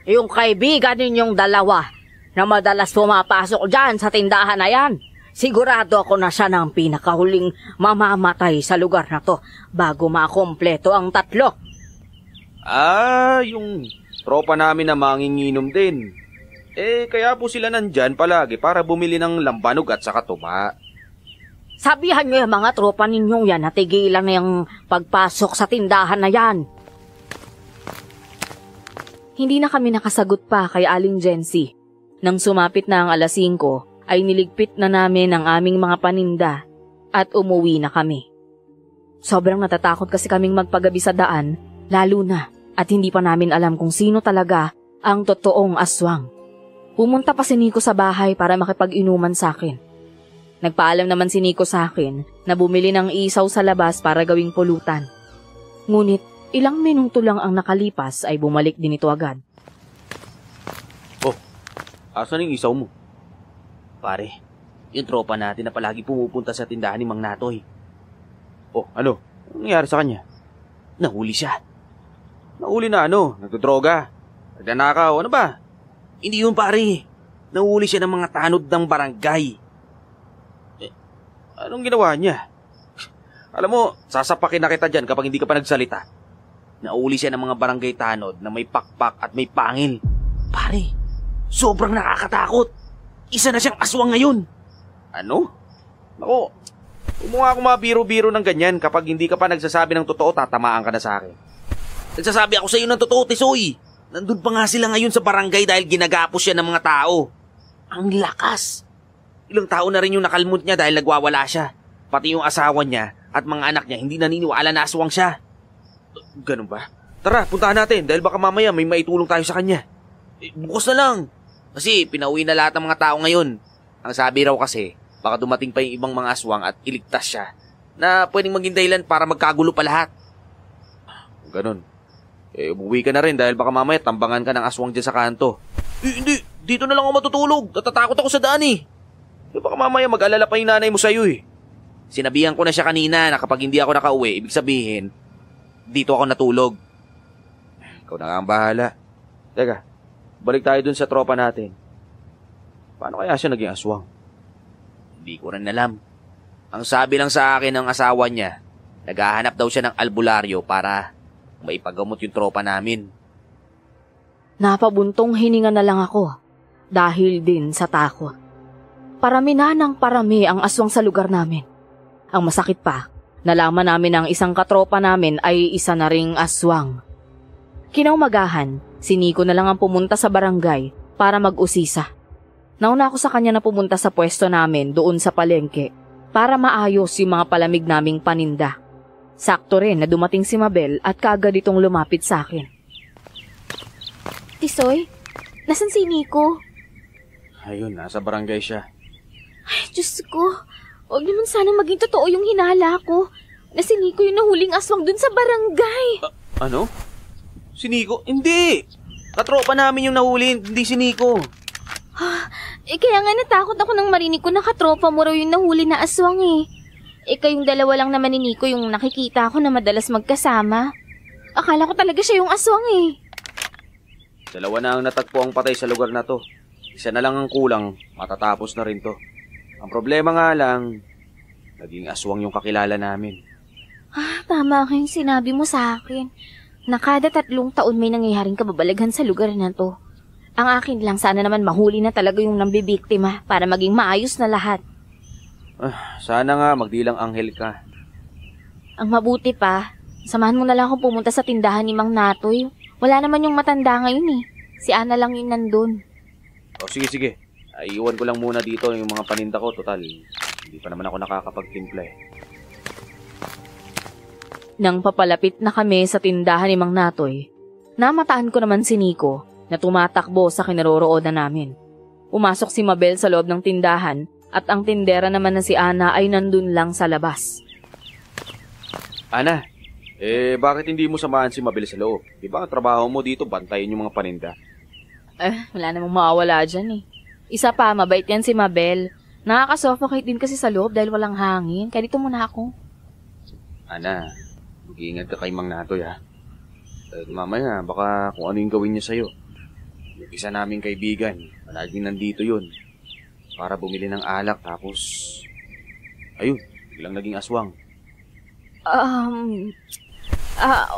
Yung kaibigan ninyong 2 na madalas pumapasok dyan sa tindahan na yan, sigurado ako na siya ng pinakahuling mamamatay sa lugar na to bago makompleto ang 3. Yung tropa namin na manginginom din. Kaya po sila nandyan palagi para bumili ng lambanog at saka tuma. Sabihan nyo yung mga tropa ninyong yan na tigilan na yung pagpasok sa tindahan na yan. Hindi na kami nakasagot pa kay Aling Jency. Nang sumapit na ang 5:00, ay niligpit na namin ang aming mga paninda at umuwi na kami. Sobrang natatakot kasi kaming magpagabi sa daan, lalo na at hindi pa namin alam kung sino talaga ang totoong aswang. Pumunta pa si Nico sa bahay para makipag-inuman sa akin. Nagpaalam naman si Nico sa akin na bumili ng isaw sa labas para gawing pulutan. Ngunit ilang minuto lang ang nakalipas ay bumalik din ito agad. Asan yung isaw mo? Pare, yung tropa natin na palagi pumupunta sa tindahan ni Mang Natoy. Ano? Anong nangyari sa kanya? Nahuli siya. Nahuli na ano? Nagdodroga? Nagnanakaw? Ano ba? Hindi yun pare. Nahuli siya ng mga tanod ng barangay. Anong ginawa niya? Alam mo, sasapakin na kita dyan kapag hindi ka pa nagsalita. Nauli siya ng mga barangay tanod na may pakpak at may pangil. Pare, sobrang nakakatakot. Isa na siyang aswang ngayon. Ano? Nako, huwag mo nga akong mabiro-biro ng ganyan. Kapag hindi ka pa nagsasabi ng totoo, tatamaan ka na sa akin. Nagsasabi ako sa iyo ng totoo, Tisoy. Nandun pa nga sila ngayon sa barangay dahil ginagapos siya ng mga tao. Ang lakas. Ilang tao na rin yung nakalmot niya dahil nagwawala siya. Pati yung asawa niya at mga anak niya hindi naniniwala na aswang siya. Ganun ba? Tara, puntahan natin dahil baka mamaya may maitulong tayo sa kanya. Bukas na lang. Kasi pinauwi na lahat ng mga tao ngayon. Ang sabi raw kasi, baka dumating pa yung ibang mga aswang at iligtas siya na pwedeng maging dahilan para magkagulo pa lahat. Ganun. Umuwi ka na rin dahil baka mamaya tambangan ka ng aswang dyan sa kanto. Hindi. Dito na lang ako matutulog. Natatakot ako sa daan eh. Baka mamaya mag-alala pa yung nanay mo sa'yo eh. Sinabihan ko na siya kanina na kapag hindi ako nakauwi, ibig sabihin, dito ako natulog. Ikaw na nga ang bahala. Teka, balik tayo dun sa tropa natin. Paano kaya siya naging aswang? Hindi ko rin alam. Ang sabi lang sa akin ng asawa niya, naghahanap daw siya ng albularyo para maipagamot yung tropa namin. Napabuntong hininga na lang ako dahil din sa takot. Parami na ng parami ang aswang sa lugar namin. Ang masakit pa, nalaman namin ang isang katropa namin ay isa na ring aswang. Kinaumagahan, si Nico na lang ang pumunta sa barangay para mag-usisa. Nauna ako sa kanya na pumunta sa pwesto namin doon sa palengke para maayos yung mga palamig naming paninda. Sakto rin na dumating si Mabel at kaagad itong lumapit sa akin. Tisoy, nasan si Nico? Ayun, nasa barangay siya. Ay, Diyos ko. Huwag naman sana maging totoo yung hinala ko. Na si Nico yung nahuling aswang dun sa barangay. Ano? Si Nico? Hindi! Katropa namin yung nahuli, hindi si Nico. Kaya nga natakot ako nang marinig ko na katropa mo raw yung nahuli na aswang eh. Kayong dalawa lang naman ni Nico yung nakikita ko na madalas magkasama. Akala ko talaga siya yung aswang eh. Dalawa na ang natagpo ang patay sa lugar na to. Isa na lang ang kulang, matatapos na rin to. Ang problema nga lang, naging aswang yung kakilala namin. Tama kayong sinabi mo sa akin. Na kada 3 taon may nangyayaring kababalaghan sa lugar na to. Ang akin lang sana naman mahuli na talaga yung nambibiktima para maging maayos na lahat. Sana nga magdilang anghel ka. Ang mabuti pa, samahan mo na lang akong pumunta sa tindahan ni Mang Natoy. Wala naman yung matanda ngayon eh. Si Ana lang yung nandun. Sige. Iiwan ko lang muna dito yung mga paninda ko. Total, hindi pa naman ako nakakapagtimpla eh. Nang papalapit na kami sa tindahan ni Mang Natoy, namataan ko naman si Nico na tumatakbo sa kinaroroonan namin. Umasok si Mabel sa loob ng tindahan at ang tindera naman na si Ana ay nandun lang sa labas. Ana, bakit hindi mo samahan si Mabel sa loob? Diba ang trabaho mo dito, bantayin yung mga paninda? Wala namang mawawala dyan eh. Isa pa, mabait yan si Mabel. Nakaka-suffocate din kasi sa loob dahil walang hangin. Kaya dito muna ako. Ana, mag-iingat ka kay Mang Natoy ha. Mamaya, baka kung ano yung gawin niya sa'yo. Yung isa naming kaibigan, palaging nandito yun. Para bumili ng alak tapos... Ayun, biglang naging aswang.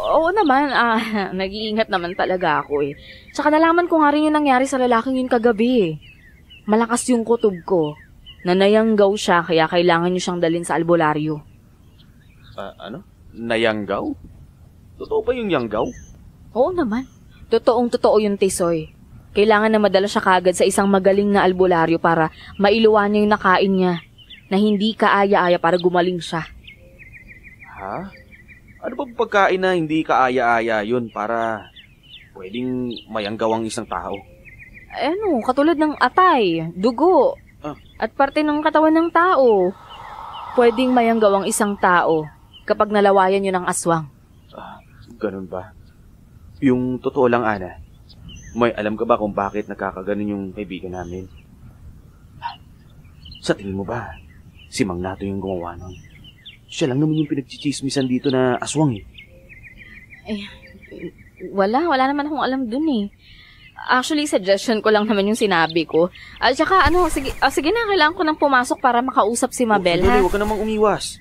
Oo naman, nag-iingat naman talaga ako eh. Tsaka nalaman ko nga rin yung nangyari sa lalaking yun kagabi eh. Malakas yung kutob ko. Nanayanggaw siya kaya kailangan niyo siyang dalhin sa albularyo. Ano? Nayanggaw? Totoo ba yung yanggaw? Oo naman. Totoong-totoo yung Tisoy. Kailangan na madala siya kagad sa isang magaling na albularyo para mailuwan niya yung nakain niya na hindi kaaya-aya para gumaling siya. Ha? Ano ba pagkain na hindi kaaya-aya yun para pwedeng mayanggaw ang isang tao? Katulad ng atay, dugo, at parte ng katawan ng tao. Pwedeng mayanggaw ang isang tao kapag nalawayan yun ng aswang. Ganun ba? Yung totoo lang, Ana, may alam ka ba kung bakit nakakaganon yung kaibigan namin? Sa tingin mo ba, si Mang Nato yung gumawa nun? Siya lang naman yung pinagchichismisan dito na aswang eh. Wala naman akong alam dun eh. Actually, suggestion ko lang naman yung sinabi ko. At saka sige na, kailangan ko nang pumasok para makausap si Mabel, ha? Huwag ka namang umiwas.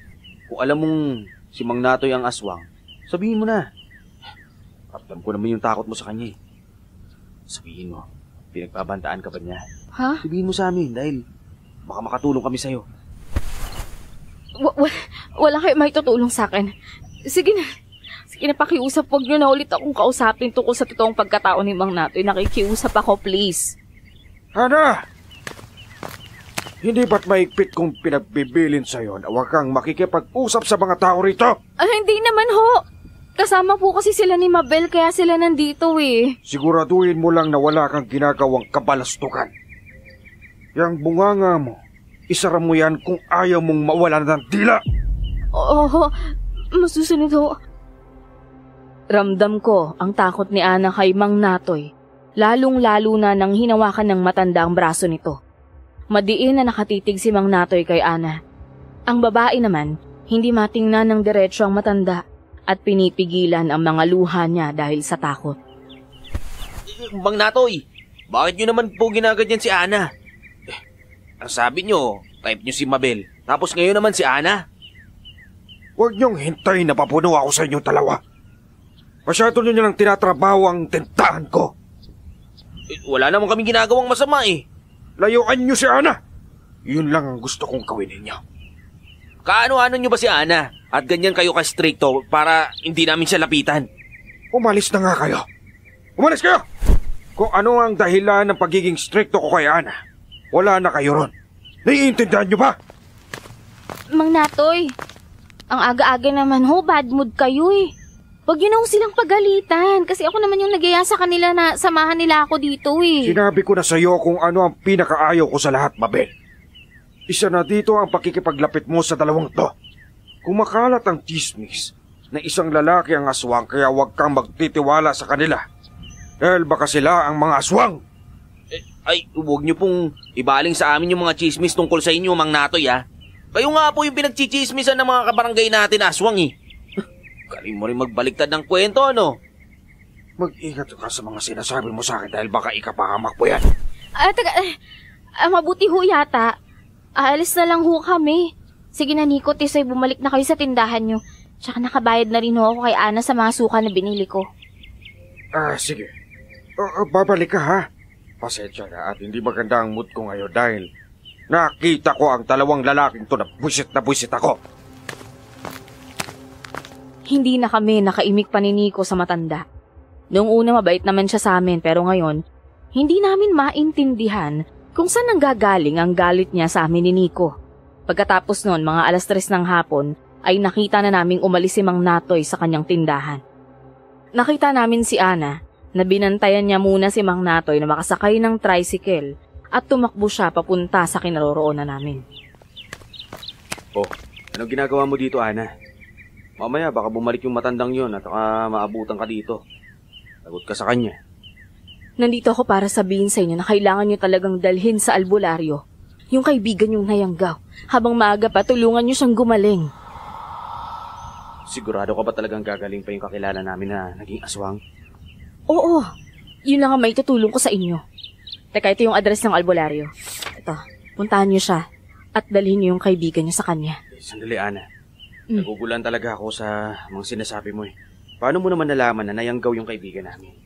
Kung alam mong si Mang Natoy ang aswang, sabihin mo na. Kapdam ko naman yung takot mo sa kanya eh. Sabihin mo, pinagbabantaan ka ba niya? Ha? Sabihin mo sa amin dahil baka makatulong kami sa'yo. Wala kayo may tutulong sa akin. Sige na. Sige na, pakiusap. Huwag niyo na ulit akong kausapin tungkol sa totoong pagkatao ni Mang Natoy. Nakikiusap ako, please. Ana! Hindi ba't maigpit kong pinagbibilin sa'yo na huwag kang makikipag-usap sa mga tao rito? Hindi naman ho. Kasama po kasi sila ni Mabel kaya sila nandito eh. Siguraduhin mo lang na wala kang ginagawang kabalastukan. Yang bunganga mo, isara mo yan kung ayaw mong mawalan ng dila. Oo, masusunod ho. Ramdam ko ang takot ni Ana kay Mang Natoy, lalong-lalo na nang hinawakan ng matanda ang braso nito. Madiin na nakatitig si Mang Natoy kay Ana. Ang babae naman, hindi matingnan ng diretso ang matanda at pinipigilan ang mga luha niya dahil sa takot. Mang Natoy, bakit nyo naman po ginaganyan si Ana? Ang sabi nyo, type nyo si Mabel, tapos ngayon naman si Ana? Huwag niyong hintayin na papuno ako sa inyong dalawa. Masyado niyo lang tinatrabaho ang tindahan ko. Wala naman kaming ginagawang masama eh. Layuan niyo si Ana. Yun lang ang gusto kong gawin ninyo. Kaano-ano nyo ba si Ana? At ganyan kayo ka-stricto para hindi namin siya lapitan? Umalis na nga kayo. Umalis kayo! Kung ano ang dahilan ng pagiging stricto ko kay Ana, wala na kayo ron. Naiintindihan niyo ba? Mang Natoy, ang aga-aga naman ho, bad mood kayo eh. Huwag yun ho silang pagalitan kasi ako naman yung nagyaya sa kanila na samahan nila ako dito eh. Sinabi ko na sa iyo kung ano ang pinakaayaw ko sa lahat, Mabel. Isa na dito ang pakikipaglapit mo sa dalawang to. Kung makalat ang chismis na isang lalaki ang aswang kaya huwag kang magtitiwala sa kanila. Dahil baka sila ang mga aswang. Ay, huwag nyo pong ibaling sa amin yung mga chismis tungkol sa inyo, Mang Natoy ha. Kayo nga po yung pinagchichismisan ng mga kabarangay natin aswang eh. Galing mo rin magbaliktad ng kwento, ano? Mag-ingat ka sa mga sinasabi mo sa akin dahil baka ikapahamak po yan. Mabuti ho yata. Aalis na lang ho kami. Sige na Nico, Tisoy, bumalik na kayo sa tindahan nyo. Tsaka nakabayad na rin ho ako kay Ana sa mga suka na binili ko. Sige. Babalik ka ha. Pasensya na at hindi maganda ang mood ko ngayon dahil nakita ko ang dalawang lalaking to na buwisit ako. Hindi na kami nakaimik pa ni Nico sa matanda. Noong una mabait naman siya sa amin pero ngayon, hindi namin maintindihan kung saan nanggagaling ang galit niya sa amin ni Nico. Pagkatapos noon, mga 3:00 ng hapon, ay nakita na naming umalis si Mang Natoy sa kanyang tindahan. Nakita namin si Ana na binantayan niya muna si Mang Natoy na makasakay ng tricycle at tumakbo siya papunta sa kinaroroonan namin. Oh, anong ginagawa mo dito, Ana? Mamaya baka bumalik yung matandang yon at maabutan ka dito. Lagot ka sa kanya. Nandito ako para sabihin sa inyo na kailangan nyo talagang dalhin sa albularyo yung kaibigan yung nayanggaw. Habang maaga pa, tulungan nyo siyang gumaling. Sigurado ka ba talagang gagaling pa yung kakilala namin na naging aswang? Oo, yun lang ang may tutulong ko sa inyo. Teka, ito yung address ng albularyo. Ito, puntahan nyo siya at dalhin nyo yung kaibigan nyo sa kanya. Sandali, Ana. Nagugulan talaga ako sa mga sinasabi mo eh. Paano mo naman nalaman na nayanggaw yung kaibigan namin?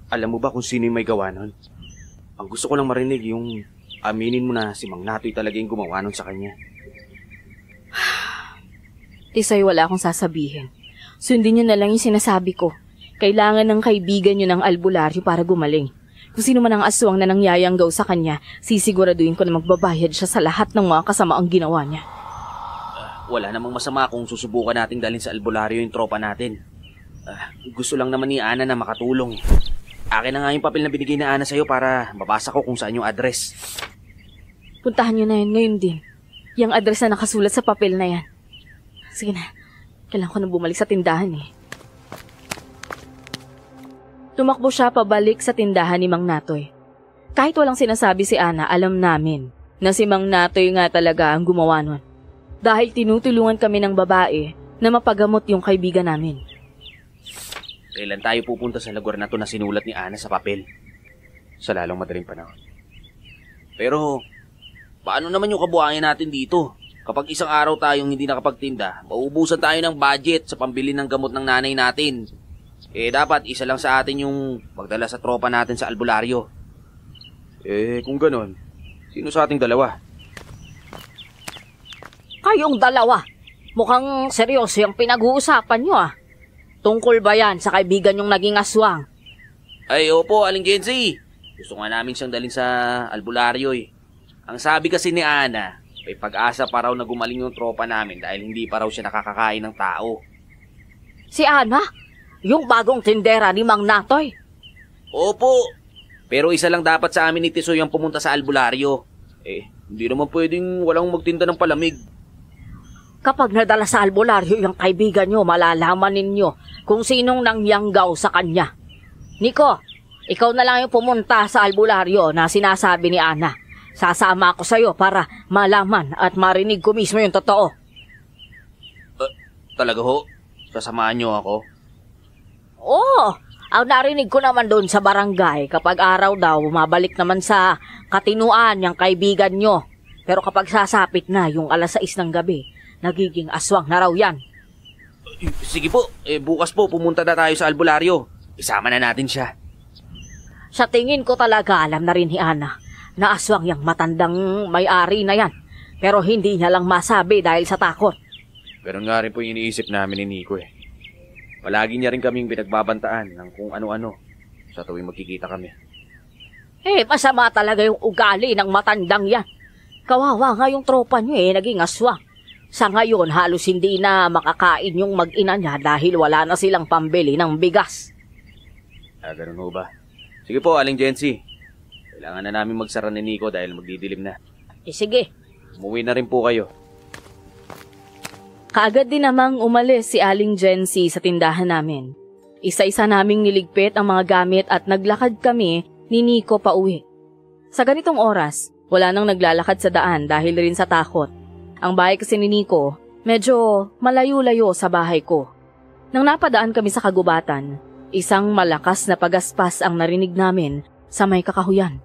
Alam mo ba kung sino yung may gawa nun? Ang gusto ko lang marinig yung aminin mo na si Mang Natoy talaga yung gumawa nun sa kanya. Tisoy, wala akong sasabihin. Sundin nyo na lang yung sinasabi ko. Kailangan ng kaibigan nyo ng albularyo para gumaling. Kung sino man ang aswang na nangyayanggaw sa kanya, sisiguraduhin ko na magbabayad siya sa lahat ng mga kasamaang ginawa niya. Wala namang masama kung susubukan nating dalhin sa albularyo yung tropa natin. Gusto lang naman ni Ana na makatulong. Akin na nga yung papel na binigay na Ana sa'yo para mabasa ko kung saan yung address. Puntahan nyo na yun ngayon din. Yung address na nakasulat sa papel na yan. Sige na, kailangan ko na bumalik sa tindahan eh. Tumakbo siya pabalik sa tindahan ni Mang Natoy. Kahit walang sinasabi si Ana, alam namin na si Mang Natoy nga talaga ang gumawa nun. Dahil tinutulungan kami ng babae na mapagamot yung kaibigan namin. Kailan tayo pupunta sa lugar na to na sinulat ni Ana sa papel? Sa lalong madaling panahon. Pero, paano naman yung kabuhangin natin dito? Kapag isang araw tayong hindi nakapagtinda, mauubusan tayo ng budget sa pambili ng gamot ng nanay natin. Dapat isa lang sa atin yung magdala sa tropa natin sa albularyo. Kung ganon, sino sa ating dalawa? Kayong dalawa. Mukhang seryoso yung pinag-uusapan nyo Tungkol ba yan sa kaibigan yung naging aswang? Ay, opo, Aling Jensi. Gusto nga namin siyang dalhin sa albularyo Ang sabi kasi ni Ana, may pag-asa pa raw na gumaling yung tropa namin dahil hindi pa raw siya nakakakain ng tao. Si Ana? Yung bagong tindera ni Mang Natoy? Opo. Pero isa lang dapat sa amin ni Tisoy ang pumunta sa albularyo. Hindi naman pwedeng walang magtinda ng palamig. Kapag nadala sa albularyo yung kaibigan nyo, malalaman ninyo kung sinong nangyanggaw sa kanya. Nico, ikaw na lang yung pumunta sa albularyo na sinasabi ni Ana. Sasama ako sa'yo para malaman at marinig ko mismo yung totoo. Talaga ho? Sasamahan niyo ako? Oo, ang narinig ko naman doon sa barangay kapag araw daw mabalik naman sa katinuan yung kaibigan nyo. Pero kapag sasapit na yung 6:00 ng gabi, nagiging aswang na raw yan. Sige po, bukas po pumunta na tayo sa albularyo. Isama na natin siya. Sa tingin ko talaga alam na rin ni Ana na aswang yung matandang may-ari na yan. Pero hindi niya lang masabi dahil sa takot. Pero nga rin po yung iniisip namin ni Nico Palagi niya rin kaming pinagbabantaan ng kung ano-ano sa tuwing magkikita kami. Masama talaga yung ugali ng matandang yan. Kawawa nga yung tropa niyo naging aswang. Sa ngayon, halos hindi na makakain yung mag-ina niya dahil wala na silang pambili ng bigas. Ganun ho ba? Sige po, Aling Jensi. Kailangan na namin magsara ni Nico dahil magdidilim na. Sige. Umuwi na rin po kayo. Kaagad din namang umalis si Aling Jensi sa tindahan namin. Isa-isa naming niligpit ang mga gamit at naglakad kami ni Nico pauwi. Sa ganitong oras, wala nang naglalakad sa daan dahil rin sa takot. Ang bahay kasi ni Nico, medyo malayo-layo sa bahay ko. Nang napadaan kami sa kagubatan, isang malakas na pagaspas ang narinig namin sa may kakahuyan.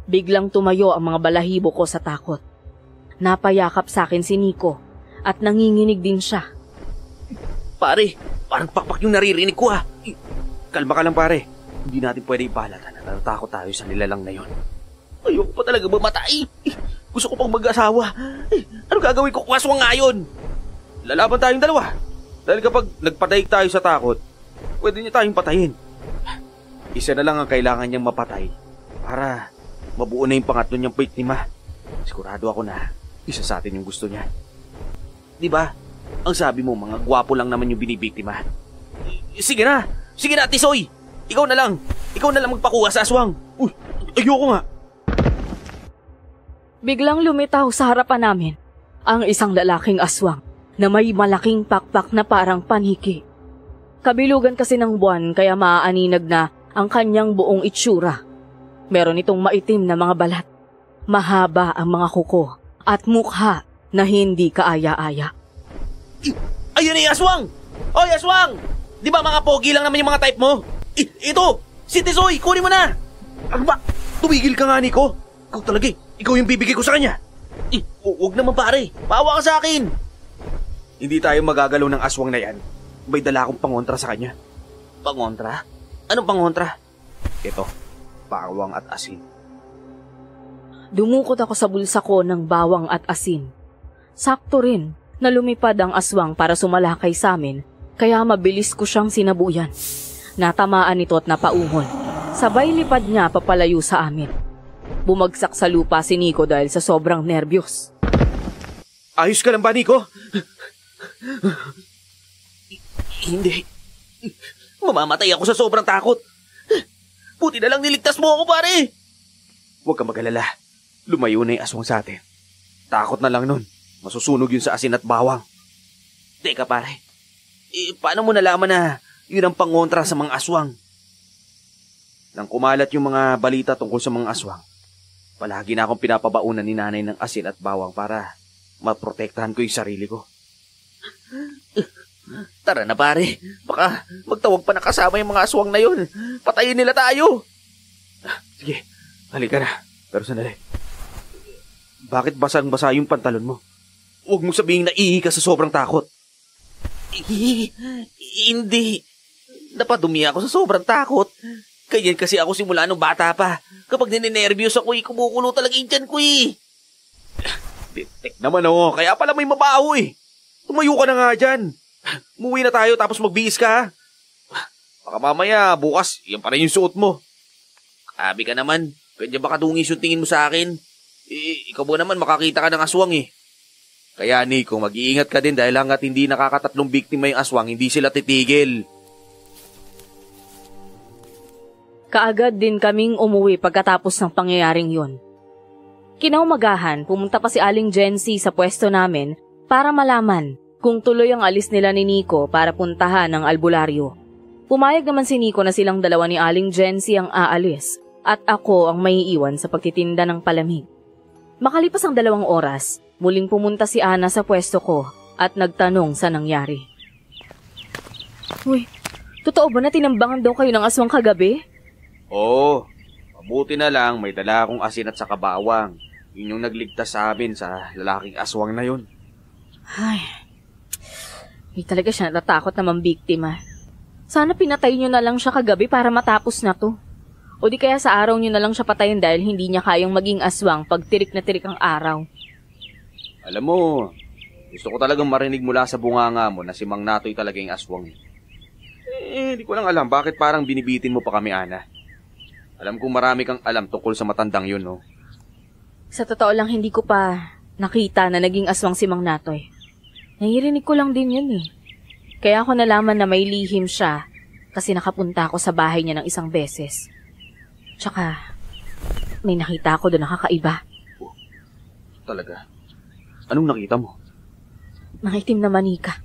Biglang tumayo ang mga balahibo ko sa takot. Napayakap sa akin si Nico at nanginginig din siya. Pare, parang pakpak yung naririnig ko Kalma ka lang pare. Hindi natin pwede ipalata na natatakot tayo sa nilalang na yon. Ayoko pa talaga mamatay. Gusto ko pang mag-asawa. Ano gagawin ko kung aswang nga yun? Lalaban tayong dalawa. Dahil kapag nagpatay tayo sa takot, pwede niya tayong patayin. Isa na lang ang kailangan niyang mapatay para mabuo na yung pangatlo niyang biktima. Sigurado ako na isa sa atin yung gusto niya. Diba? Ang sabi mo, mga gwapo lang naman yung binibiktima. Sige na, Tisoy. Ikaw na lang magpakuha sa aswang. Uy, ayoko nga. Biglang lumitaw sa harapan namin ang isang lalaking aswang na may malaking pakpak na parang paniki. Kabilugan kasi ng buwan kaya maaaninag na ang kanyang buong itsura. Meron itong maitim na mga balat, mahaba ang mga kuko at mukha na hindi kaaya-aya. Ayun aswang! Oy, aswang! Di ba mga pogi lang naman yung mga type mo? Ito! Si Tisoy! Kunin mo na! Ano ba? Tumigil ka nga, Nico. Ikaw talaga Ikaw yung bibigay ko sa kanya. Huwag naman pare. Paawa ka sa akin. Hindi tayo magagalaw ng aswang na yan. May dala akong pangontra sa kanya. Pangontra? Anong pangontra? Ito, bawang at asin. Dumukot ako sa bulsa ko ng bawang at asin. Sakto rin na lumipad ang aswang para sumalakay sa amin, kaya mabilis ko siyang sinabuyan. Natamaan ito at napaungol. Sabay lipad niya papalayo sa amin. Bumagsak sa lupa si Nico dahil sa sobrang nerbiyos. Ayos ka lang ba, Nico? Hindi. Mamamatay ako sa sobrang takot. Buti na lang niligtas mo ako, pare. Huwag ka mag-alala. Lumayo na yung aswang sa atin. Takot na lang nun. Masusunog yun sa asin at bawang. Teka, pare. Paano mo nalaman na yun ang pangontra sa mga aswang? Nang kumalat yung mga balita tungkol sa mga aswang, palagi na akong pinapabaunan ni nanay ng asin at bawang para maprotektahan ko yung sarili ko. Tara na, pare. Baka magtawag pa na kasama yung mga aswang na yun. Patayin nila tayo. Sige, halika na. Pero sandali. Bakit basang-basa yung pantalon mo? Huwag mo sabihin na ihi ka sa sobrang takot. Hindi. Napadumi ako sa sobrang takot. Ganyan kasi ako simula nung bata pa. Kapag ninenervyos ako kumukulo talaga yung tiyan ko Tek naman kaya pala may mabaho Tumayo ka na nga dyan. Umuwi na tayo tapos magbihis ka. Baka mamaya, bukas, yan pa rin yung suot mo. Abi ka naman, pwede ba kadungis yung tingin mo sa akin? Ikaw ba naman makakita ka ng aswang Kaya Nico, mag-iingat ka din dahil hanggat hindi nakakatatlong biktima yung aswang, hindi sila titigil. Kaagad din kaming umuwi pagkatapos ng pangyayaring yun. Kinaumagahan, pumunta pa si Aling Jency sa pwesto namin para malaman kung tuloy ang alis nila ni Nico para puntahan ang albularyo. Pumayag naman si Nico na silang dalawa ni Aling Jency ang aalis at ako ang maiiwan sa pagtitinda ng palamig. Makalipas ang 2 oras, muling pumunta si Ana sa pwesto ko at nagtanong sa nangyari. Uy, totoo ba na tinambangan daw kayo ng aswang kagabi? Oo, mabuti na lang may dala akong asin at saka bawang. Yun yung nagligtas sa amin sa lalaking aswang na yun. Ay, hindi talaga siya natatakot na mambiktima. Sana pinatay niyo na lang siya kagabi para matapos na to. O di kaya sa araw niyo na lang siya patayin dahil hindi niya kayang maging aswang pag tirik na tirik ang araw. Alam mo, gusto ko talagang marinig mula sa bunganga mo na si Mang Natoy talaga yung aswang. Di ko lang alam bakit parang binibitin mo pa kami, Ana. Alam kong marami kang alam tungkol sa matandang yun, no? Sa totoo lang, hindi ko pa nakita na naging aswang si Mang Natoy. Nahirinig ko lang din yun Kaya ako nalaman na may lihim siya kasi nakapunta ako sa bahay niya ng 1 beses. Tsaka, may nakita ako doon na kakaiba. Talaga? Anong nakita mo? Mga itim na manika.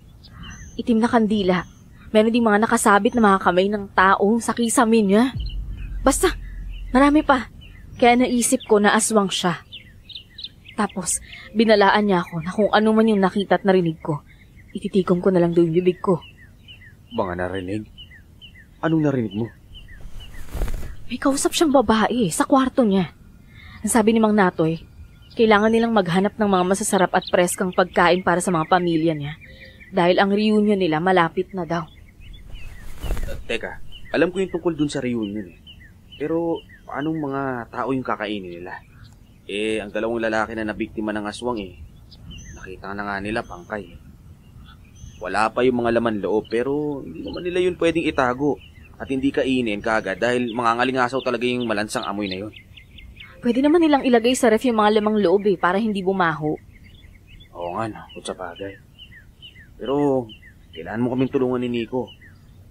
Itim na kandila. Meron ding mga nakasabit na mga kamay ng tao sa kisamin niya. Basta, marami pa. Kaya naisip ko na aswang siya. Tapos, binalaan niya ako na kung ano man yung nakita at narinig ko, ititikom ko na lang doon yung bibig ko. Mga narinig? Anong narinig mo? May kausap siyang babae sa kwarto niya. Ang sabi ni Mang Natoy, kailangan nilang maghanap ng mga masasarap at preskang pagkain para sa mga pamilya niya dahil ang reunion nila malapit na daw. Teka, alam ko yung tungkol dun sa reunion Pero, paanong mga tao yung kakainin nila? Ang 2 lalaki na nabiktima ng aswang nakita na nga nila pangkay. Wala pa yung mga laman loob pero hindi naman nila yun pwedeng itago at hindi kainin kaagad dahil mangangalingasaw talaga yung malansang amoy na yun. Pwede naman nilang ilagay sa ref yung mga lamang loob para hindi bumaho. Oo nga na, kung sa bagay. Pero, kailangan mo kaming tulungan ni Nico.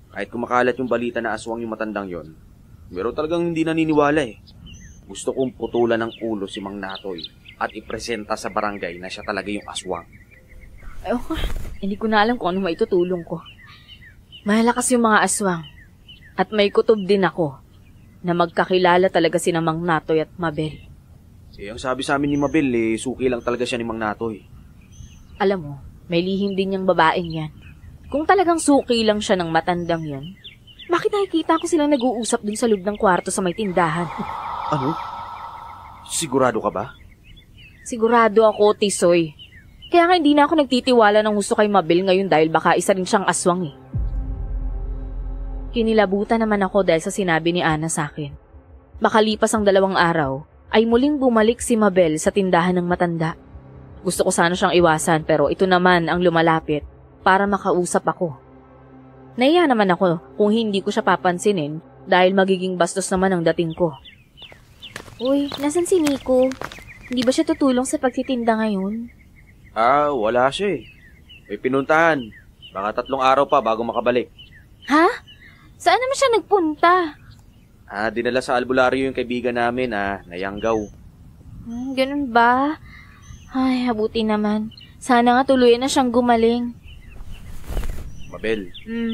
Kahit kumakalat yung balita na aswang yung matandang yon, pero talagang hindi naniniwala Gusto kong putulan ng ulo si Mang Natoy at ipresenta sa barangay na siya talaga yung aswang. Hindi ko na alam kung ano maitutulong ko. Malakas yung mga aswang. At may kutob din ako na magkakilala talaga si Mang Natoy at Mabel. Ang sabi sa amin ni Mabel, suki lang talaga siya ni Mang Natoy. Alam mo, may lihim din yung babaeng yan. Kung talagang suki lang siya ng matandang yan, bakit nakikita ko silang nag-uusap dun sa loob ng kwarto sa may tindahan? Ano? Sigurado ka ba? Sigurado ako, Tisoy. Kaya nga hindi na ako nagtitiwala ng gusto kay Mabel ngayon dahil baka isa rin siyang aswang Kinilabutan naman ako dahil sa sinabi ni Ana sa akin. Makalipas ang 2 araw, ay muling bumalik si Mabel sa tindahan ng matanda. Gusto ko sana siyang iwasan pero ito naman ang lumalapit para makausap ako. Nahiya naman ako kung hindi ko siya papansinin dahil magiging bastos naman ang dating ko. Uy, nasan si Nico? Hindi ba siya tutulong sa pagtitinda ngayon? Wala siya May pinuntahan. Baka 3 araw pa bago makabalik. Ha? Saan naman siya nagpunta? Dinala sa albularyo yung kaibigan namin nayanggaw. Ganun ba? Ay, habuti naman. Sana nga tuluyan na siyang gumaling. Mabel,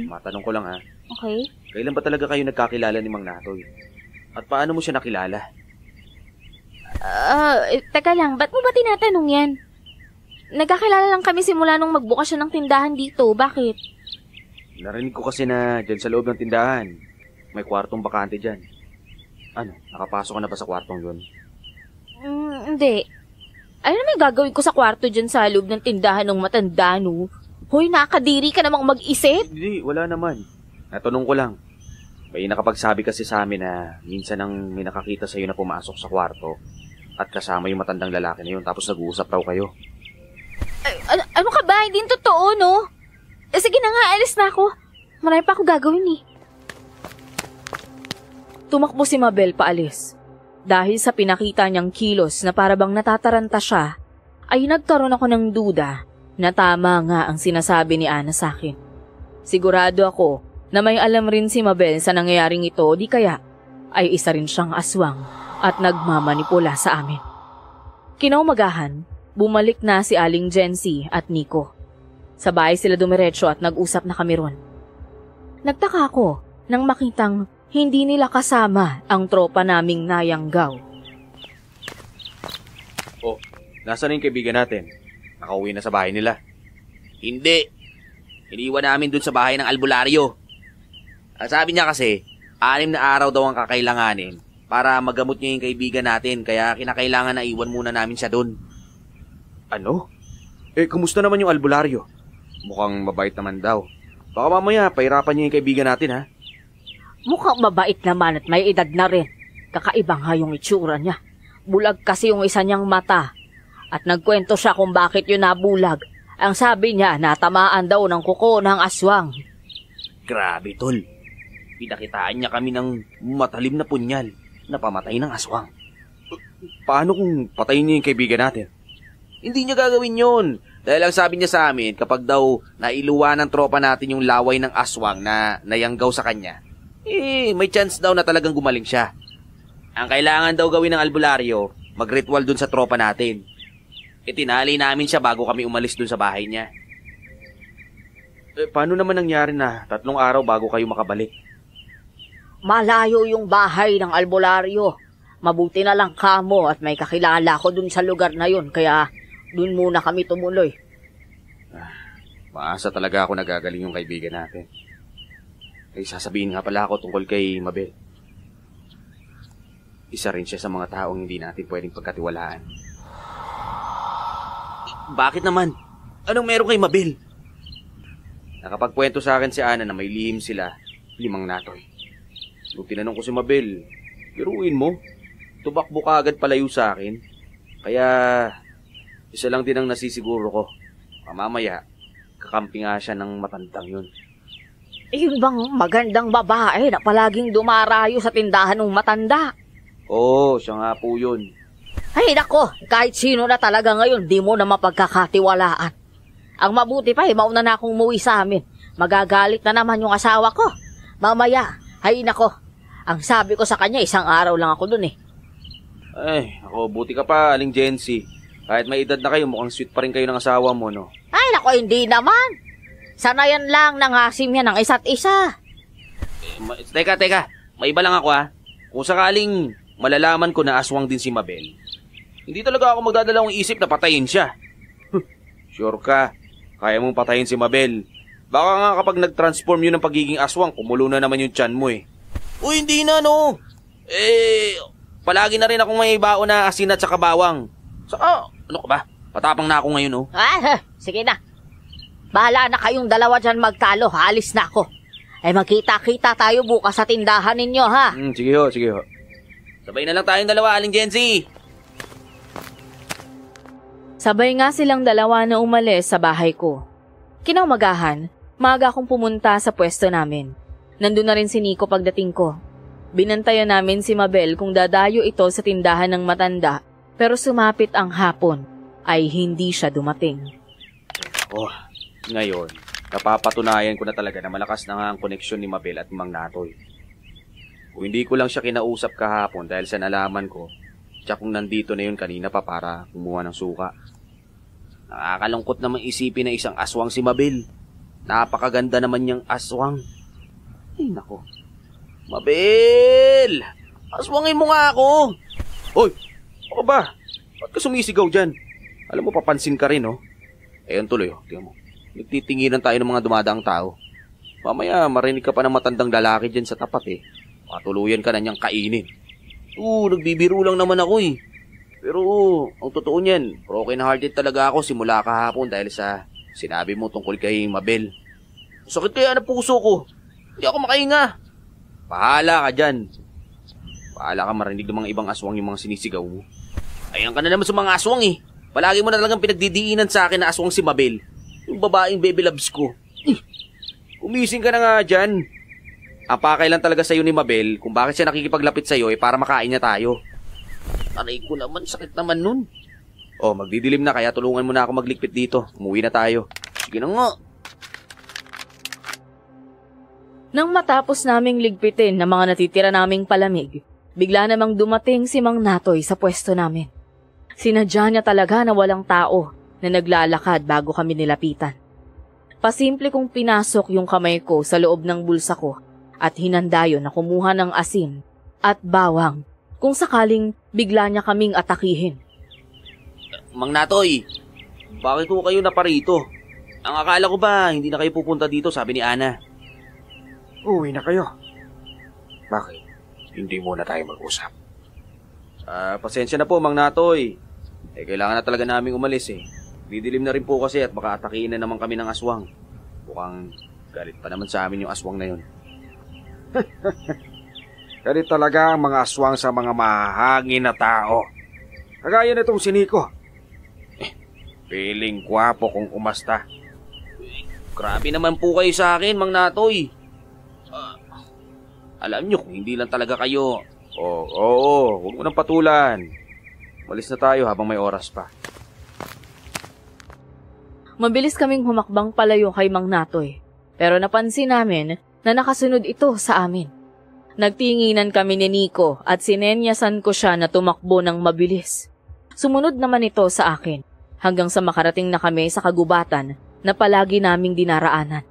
matanong ko lang Okay. Kailan ba talaga kayo nagkakilala ni Mang Natoy? At paano mo siya nakilala? Teka lang, ba't mo ba tinatanong yan? Nagkakilala lang kami simula nung magbukas siya ng tindahan dito. Bakit? Narinig ko kasi na dyan sa loob ng tindahan, may kwartong bakante dyan. Ano, nakapasok ka na ba sa kwartong yun? Hindi. Ano naman gagawin ko sa kwarto dyan sa loob ng tindahan ng matanda, no? Hoy, nakakadiri ka namang mag-isip? Hindi, wala naman. natanong ko lang. May nakapagsabi kasi sa amin na minsan nang may nakakita sa'yo na pumasok sa kwarto at kasama yung matandang lalaki na yun tapos nag-uusap raw kayo. Ano ka ba? Hindi totoo, no? Sige na nga, alis na ako. Marami pa ako gagawin eh. Tumakbo si Mabel paalis. Dahil sa pinakita niyang kilos na parabang natataranta siya, ay nagkaroon ako ng duda na tama nga ang sinasabi ni Ana sa akin. Sigurado ako na may alam rin si Mabel sa nangyayaring ito, di kaya ay isa rin siyang aswang at nagmamanipula sa amin. Kinaumagahan, bumalik na si Aling Jency at Nico. Sa bahay sila dumiretso at nag-usap na kami ron. Nagtaka ako nang makitang hindi nila kasama ang tropa naming nayanggaw. Oh, nasaan na yung kaibigan natin? Nakauwi na sa bahay nila. Hindi. Iniwan namin dun sa bahay ng albularyo. Ang sabi niya kasi, 6 na araw daw ang kakailanganin para magamot niya yung kaibigan natin, kaya kinakailangan na iwan muna namin siya dun. Ano? Kumusta naman yung albularyo? Mukhang mabait naman daw. Baka mamaya, pahirapan niya yung kaibigan natin, ha? Mukhang mabait naman at may edad na rin. Kakaiba nga yung itsura niya. Bulag kasi yung isa niyang mata. At nagkwento siya kung bakit yun nabulag. Ang sabi niya, natamaan daw ng kuko ng aswang. Grabe, tol. Pinakitaan niya kami ng matalim na punyal na pamatay ng aswang. Paano kung patayin niya yung kaibigan natin? Hindi niya gagawin yun. Dahil ang sabi niya sa amin, kapag daw nailuwa ng tropa natin yung laway ng aswang na nayanggaw sa kanya, may chance daw na talagang gumaling siya. Ang kailangan daw gawin ng albularyo, mag-ritual dun sa tropa natin. Itinali namin siya bago kami umalis dun sa bahay niya. Paano naman nangyari na 3 araw bago kayo makabalik? Malayo yung bahay ng albularyo. Mabuti na lang kamo at may kakilala ko dun sa lugar na yun, kaya dun muna kami tumuloy. Maasa talaga ako nagagaling yung kaibigan natin. Sasabihin nga pala ako tungkol kay Mabel. Isa rin siya sa mga taong hindi natin pwedeng pagkatiwalaan. Bakit naman? Anong meron kay Mabel? Nakapagkwento sa akin si Ana na may lihim sila, 5 natoy. Nung tinanong ko si Mabel, biruin mo, tubakbo ka agad palayo sa akin. Kaya, isa lang din ang nasisiguro ko. Mamaya, kakampi nga siya ng matandang yun. Yun bang magandang babae na palaging dumarayo sa tindahan ng matanda? Oo, siya nga po yun. Ay nako, kahit sino na talaga ngayon, di mo na mapagkakatiwalaan. Ang mabuti pa, mauna na akong umuwi sa amin. Magagalit na naman yung asawa ko. Mamaya, ay nako, ang sabi ko sa kanya, 1 araw lang ako dun eh. Ay, ako, buti ka pa, Aling Jency. Kahit may edad na kayo, mukhang sweet pa rin kayo ng asawa mo, no? Ay nako, hindi naman. Sanayan lang ng asim yan ng isa't isa. Teka, may iba lang ako ha. Kung sakaling malalaman ko na aswang din si Mabel, hindi talaga ako magdadalawang isip na patayin siya. Sure ka, kaya mong patayin si Mabel. Baka nga kapag nag-transform yun ng pagiging aswang, kumulo na naman yung tiyan mo eh. Uy, hindi na no. Palagi na rin akong may baon na asin at saka bawang. Saka, ano ka ba? Patapang na ako ngayon, oh. Sige na. Bahala na kayong dalawa dyan magtalo. Alis na ako. Ay magkita-kita tayo bukas sa tindahan ninyo, ha? Sige ho, sige ho. Sabay na lang tayong dalawa, Aling Jency. Sabay nga silang dalawa na umalis sa bahay ko. Kinaumagahan, maaga akong pumunta sa pwesto namin. Nandun na rin si Nico pagdating ko. Binantayan namin si Mabel kung dadayo ito sa tindahan ng matanda, pero sumapit ang hapon ay hindi siya dumating. Ngayon, napapatunayan ko na talaga na malakas na nga ang koneksyon ni Mabel at Mang Natoy. Kung hindi ko lang siya kinausap kahapon dahil sa nalaman ko, tsaka kung nandito na yun kanina pa para kumuha ng suka. Nakakalungkot naman isipin na isang aswang si Mabel. Napakaganda naman niyang aswang. Ay, nako. Mabel! Aswangin mo nga ako! Hoy! Ako ba? Ba't ka sumisigaw dyan? Alam mo, papansin ka rin, oh. Ayun tuloy, oh. Tingnan mo. Nagtitinginan tayo ng mga dumadaang tao. Mamaya, marinig ka pa ng matandang lalaki dyan sa tapat, eh. Patuluyan ka na niyang kainin. Nagbibiro lang naman ako, eh. Pero, ang totoo niyan, broken-hearted talaga ako simula kahapon dahil sa sinabi mo tungkol kay Mabel. Sakit kaya na puso ko. Hindi ako makahinga. Bahala ka dyan. Bahala ka marinig ng mga ibang aswang yung mga sinisigaw mo. Ayan ka na naman sa mga aswang eh. Palagi mo na talagang pinagdidiinan sa akin na aswang si Mabel. Yung babaeng baby loves ko. Umising ka na nga dyan. Ang pakay lang talaga sa'yo ni Mabel kung bakit siya nakikipaglapit sa'yo para makain niya tayo. Aray ko naman, sakit naman nun. Oh, magdidilim na kaya tulungan mo na ako magligpit dito. Umuwi na tayo. Sige na nga. Nang matapos naming ligpitin ng mga natitira naming palamig, bigla namang dumating si Mang Natoy sa pwesto namin. Sinadya niya talaga na walang tao na naglalakad bago kami nilapitan. Pasimple kong pinasok yung kamay ko sa loob ng bulsa ko at hinandayon na kumuha ng asin at bawang kung sakaling bigla niya kaming atakihin. Mang Natoy, bakit ko kayo naparito? Ang akala ko ba hindi na kayo pupunta dito, sabi ni Ana. Uwi na kayo. Bakit? Hindi muna tayo mag-usap. Pasensya na po, Mang Natoy. Kailangan na talaga naming umalis eh. Didilim na rin po kasi at baka atakihin na naman kami ng aswang. Mukhang galit pa naman sa amin yung aswang na yun. Galit talaga ang mga aswang sa mga mahangin na tao. Kagaya na itong si Nico. Piling gwapo kung umasta. Grabe naman po kayo sa akin, Mang Natoy. Alam nyo kung hindi lang talaga kayo. Oo, huwag mo nang patulan. Malis na tayo habang may oras pa. Mabilis kaming humakbang palayo kay Mang Natoy, pero napansin namin na nakasunod ito sa amin. Nagtinginan kami ni Nico at sinenyasan ko siya na tumakbo ng mabilis. Sumunod naman ito sa akin hanggang sa makarating na kami sa kagubatan na palagi naming dinaraanan.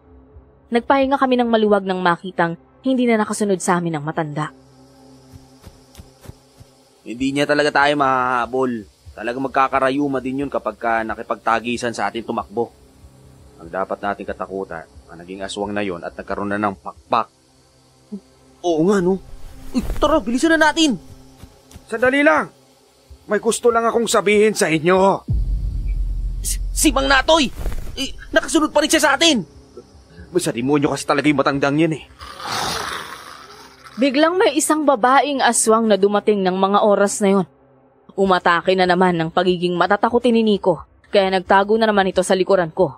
Nagpahinga kami ng maluwag nang makitang hindi na nakasunod sa amin ang matanda. Hindi niya talaga tayo mahahabol. Talagang magkakarayuma din yun kapag nakipagtagisan sa atin tumakbo. Ang dapat nating katakutan, ang naging aswang na yon at nagkaroon na ng pakpak. Oo nga, no? Uy, tara, bilisan na natin! Sandali lang. May gusto lang akong sabihin sa inyo. Si Mang Natoy! Nakasunod pa rin siya sa atin! May sa demonyo kasi talaga yung matandang yan eh. Biglang may isang babaeng aswang na dumating ng mga oras na yon. Umatake na naman ng pagiging matatakotin ni Nico, kaya nagtago na naman ito sa likuran ko.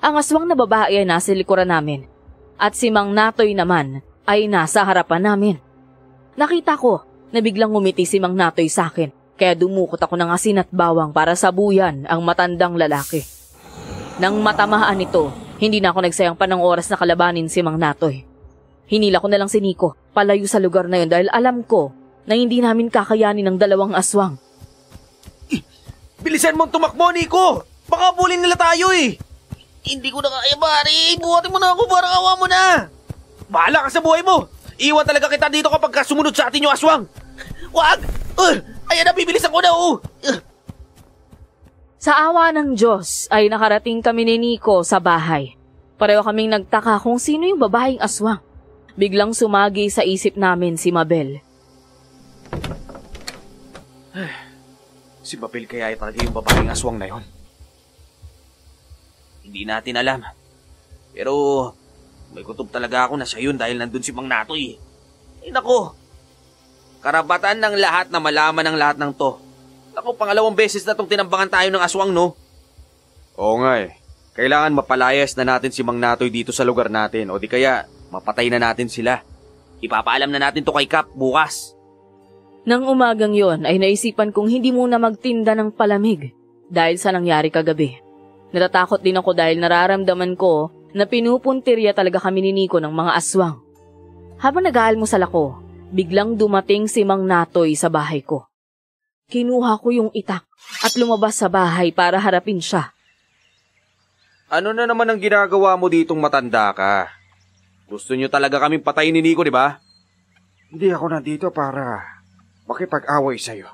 Ang aswang na babae ay nasa likuran namin, at si Mang Natoy naman ay nasa harapan namin. Nakita ko na biglang ngumiti si Mang Natoy sa akin, kaya dumukot ako ng asin at bawang para sabuyan ang matandang lalaki. Nang matamaan ito, hindi na ako nagsayang pa ng oras na kalabanin si Mang Natoy. Hinila ko na lang si Nico palayo sa lugar na yun dahil alam ko na hindi namin kakayanin ng dalawang aswang. Bilisan mong tumakbo, Nico! Baka bulin nila tayo eh! Hindi ko na kaya, pare! Buhatin mo na ako, parang awa mo na! Bahala ka sa buhay mo! Iwan talaga kita dito kapag sumunod sa atin yung aswang! Wag! Ayan na, bibilisan ko na, oh! Sa awa ng Diyos ay nakarating kami ni Nico sa bahay. Pareho kaming nagtaka kung sino yung babaeng aswang. Biglang sumagi sa isip namin si Mabel. Si Mabel kaya ay talaga yung babaeng aswang na yon. Hindi natin alam. Pero may kutob talaga ako na siya yun dahil nandun si Mang Natoy. Nako, karapatan ng lahat na malaman ng lahat ng to. Nako, pangalawang beses na tong tinambangan tayo ng aswang, no? Oo nga eh. Kailangan mapalayas na natin si Mang Natoy dito sa lugar natin o di kaya mapatay na natin sila. Ipapaalam na natin to kay Kap bukas. Nang umagang yon ay naisipan kong hindi muna magtinda ng palamig dahil sa nangyari kagabi. Natatakot din ako dahil nararamdaman ko na pinupuntirya talaga kami ni Nico ng mga aswang. Habang nag-aalmusal ako, biglang dumating si Mang Natoy sa bahay ko. Kinuha ko yung itak at lumabas sa bahay para harapin siya. Ano na naman ang ginagawa mo ditong matanda ka? Gusto nyo talaga kaming patayin ni Nico, di ba? Hindi ako nandito para makipag-away sa'yo.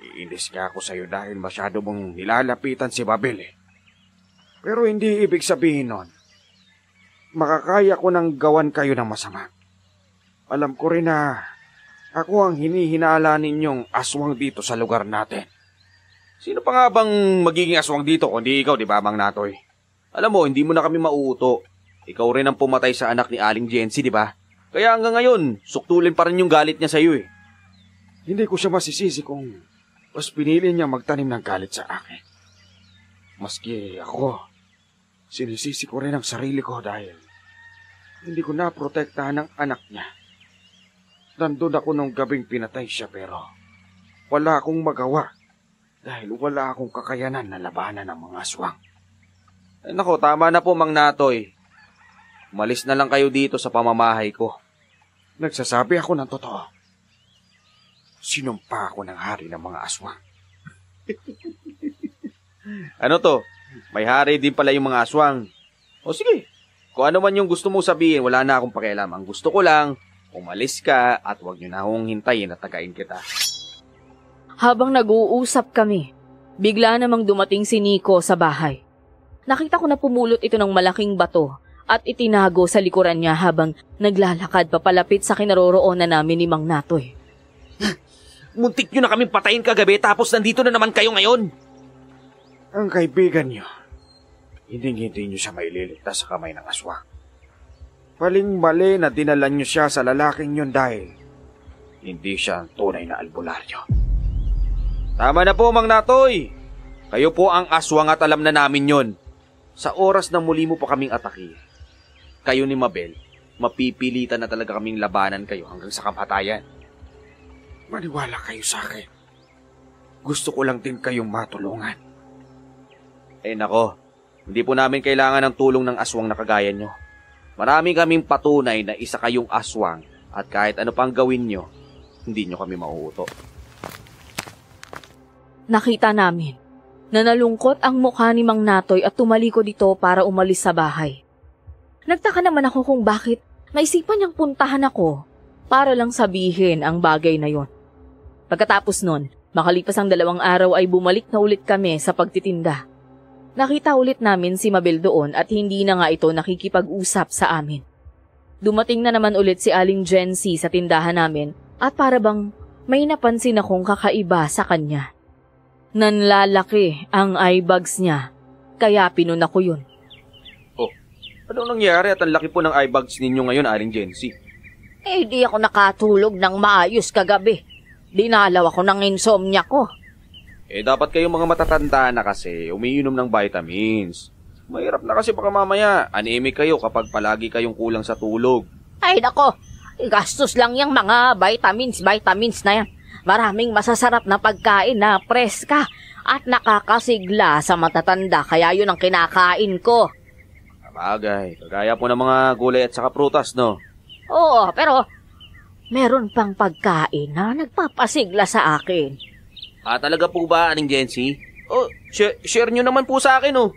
Iinis nga ako sa'yo dahil masyado mong nilalapitan si Mabel eh. Pero hindi ibig sabihin nun, makakaya ko nang gawan kayo ng masama. Alam ko rin na ako ang hinihinala ninyong aswang dito sa lugar natin. Sino pa nga bang magiging aswang dito kundi ikaw, di ba, Mang Natoy? Alam mo, hindi mo na kami mauuto. Ikaw rin ang pumatay sa anak ni Aling Jency, di ba? Kaya hanggang ngayon, suktulin pa rin yung galit niya sa'yo eh. Hindi ko siya masisisi kung mas pinili niya magtanim ng galit sa akin. Maski ako, sinisisi ko rin ang sarili ko dahil hindi ko naprotektahan ang anak niya. Nandun ako nung gabing pinatay siya pero wala akong magawa dahil wala akong kakayanan na labanan ng mga aswang. Ay, nako, tama na po, Mang Natoy. Umalis na lang kayo dito sa pamamahay ko. Nagsasabi ako ng totoo. Sinumpa ako ng hari ng mga aswang. Ano to? May hari din pala yung mga aswang. O sige, kung ano man yung gusto mo sabihin, wala na akong pakialam. Ang gusto ko lang, umalis ka at huwag nyo na akong hintayin at tagain kita. Habang nag-uusap kami, bigla namang dumating si Nico sa bahay. Nakita ko na pumulot ito ng malaking bato at itinago sa likuran niya habang naglalakad papalapit sa kinaroroonan namin ni Mang Natoy. Muntik nyo na kaming patayin kagabi tapos nandito na naman kayo ngayon. Ang kaibigan niyo, hindi niyo siya maililigtas sa kamay ng aswang. Paling-mali na dinala niyo siya sa lalaking yun dahil hindi siya ang tunay na albularyo. Tama na po, Mang Natoy. Kayo po ang aswang at alam na namin yon. Sa oras na muli mo pa kaming atake, kayo ni Mabel, mapipilitan na talaga kaming labanan kayo hanggang sa kamatayan. Maniwala kayo sa akin. Gusto ko lang din kayong matulungan. Eh nako, hindi po namin kailangan ng tulong ng aswang na kagaya nyo. Marami kaming patunay na isa kayong aswang at kahit ano pang gawin nyo, hindi nyo kami mauuto. Nakita namin na nalungkot ang mukha ni Mang Natoy at tumalikod dito para umalis sa bahay. Nagtaka naman ako kung bakit naisipan niyang puntahan ako para lang sabihin ang bagay na yon. Pagkatapos nun, makalipas ang 2 araw ay bumalik na ulit kami sa pagtitinda. Nakita ulit namin si Mabel doon at hindi na nga ito nakikipag-usap sa amin. Dumating na naman ulit si Aling Jency sa tindahan namin at para bang may napansin akong kakaiba sa kanya. Nanlalaki ang eye bags niya, kaya pinuna ko yun. Oh, ano nangyari at ang laki po ng eye bags ninyo ngayon, Aling Jency? Eh, di ako nakatulog ng maayos kagabi. Dinalaw ako ng insomnia ko. Eh, dapat kayong mga matatanda na kasi umiinom ng vitamins. Mahirap na kasi baka mamaya anemic kayo kapag palagi kayong kulang sa tulog. Ay, nako. Gastos lang yung mga vitamins na yan. Maraming masasarap na pagkain na preska at nakakasigla sa matatanda. Kaya yun ang kinakain ko. Sabagay, kagaya po ng mga gulay at saka prutas, no? Oo, pero meron pang pagkain na nagpapasigla sa akin. Ah, talaga po ba, Aling Jency? Oh, share nyo naman po sa akin, oh.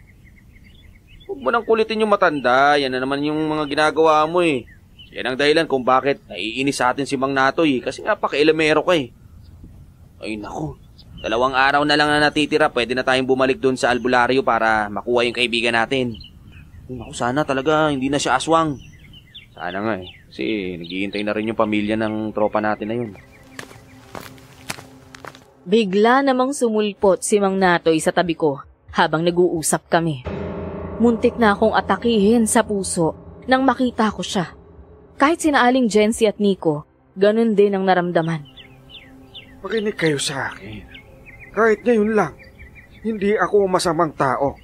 Huwag mo nang kulitin yung matanda. Yan na naman yung mga ginagawa mo, eh. Yan ang dahilan kung bakit naiinis sa atin si Mang Natoy, eh. Kasi nga pakailamero ka, eh. Ay, naku. 2 araw na lang na natitira. Pwede na tayong bumalik doon sa albularyo para makuha yung kaibigan natin. Ay, naku, sana talaga hindi na siya aswang. Sana nga, eh. Kasi naghihintay na rin yung pamilya ng tropa natin na yun. Bigla namang sumulpot si Mang Natoy sa tabi ko habang nag-uusap kami. Muntik na akong atakihin sa puso nang makita ko siya. Kahit sina Aling Jency at Nico, ganun din ang naramdaman. Makinig kayo sa akin. Kahit ngayon lang, hindi ako masamang tao.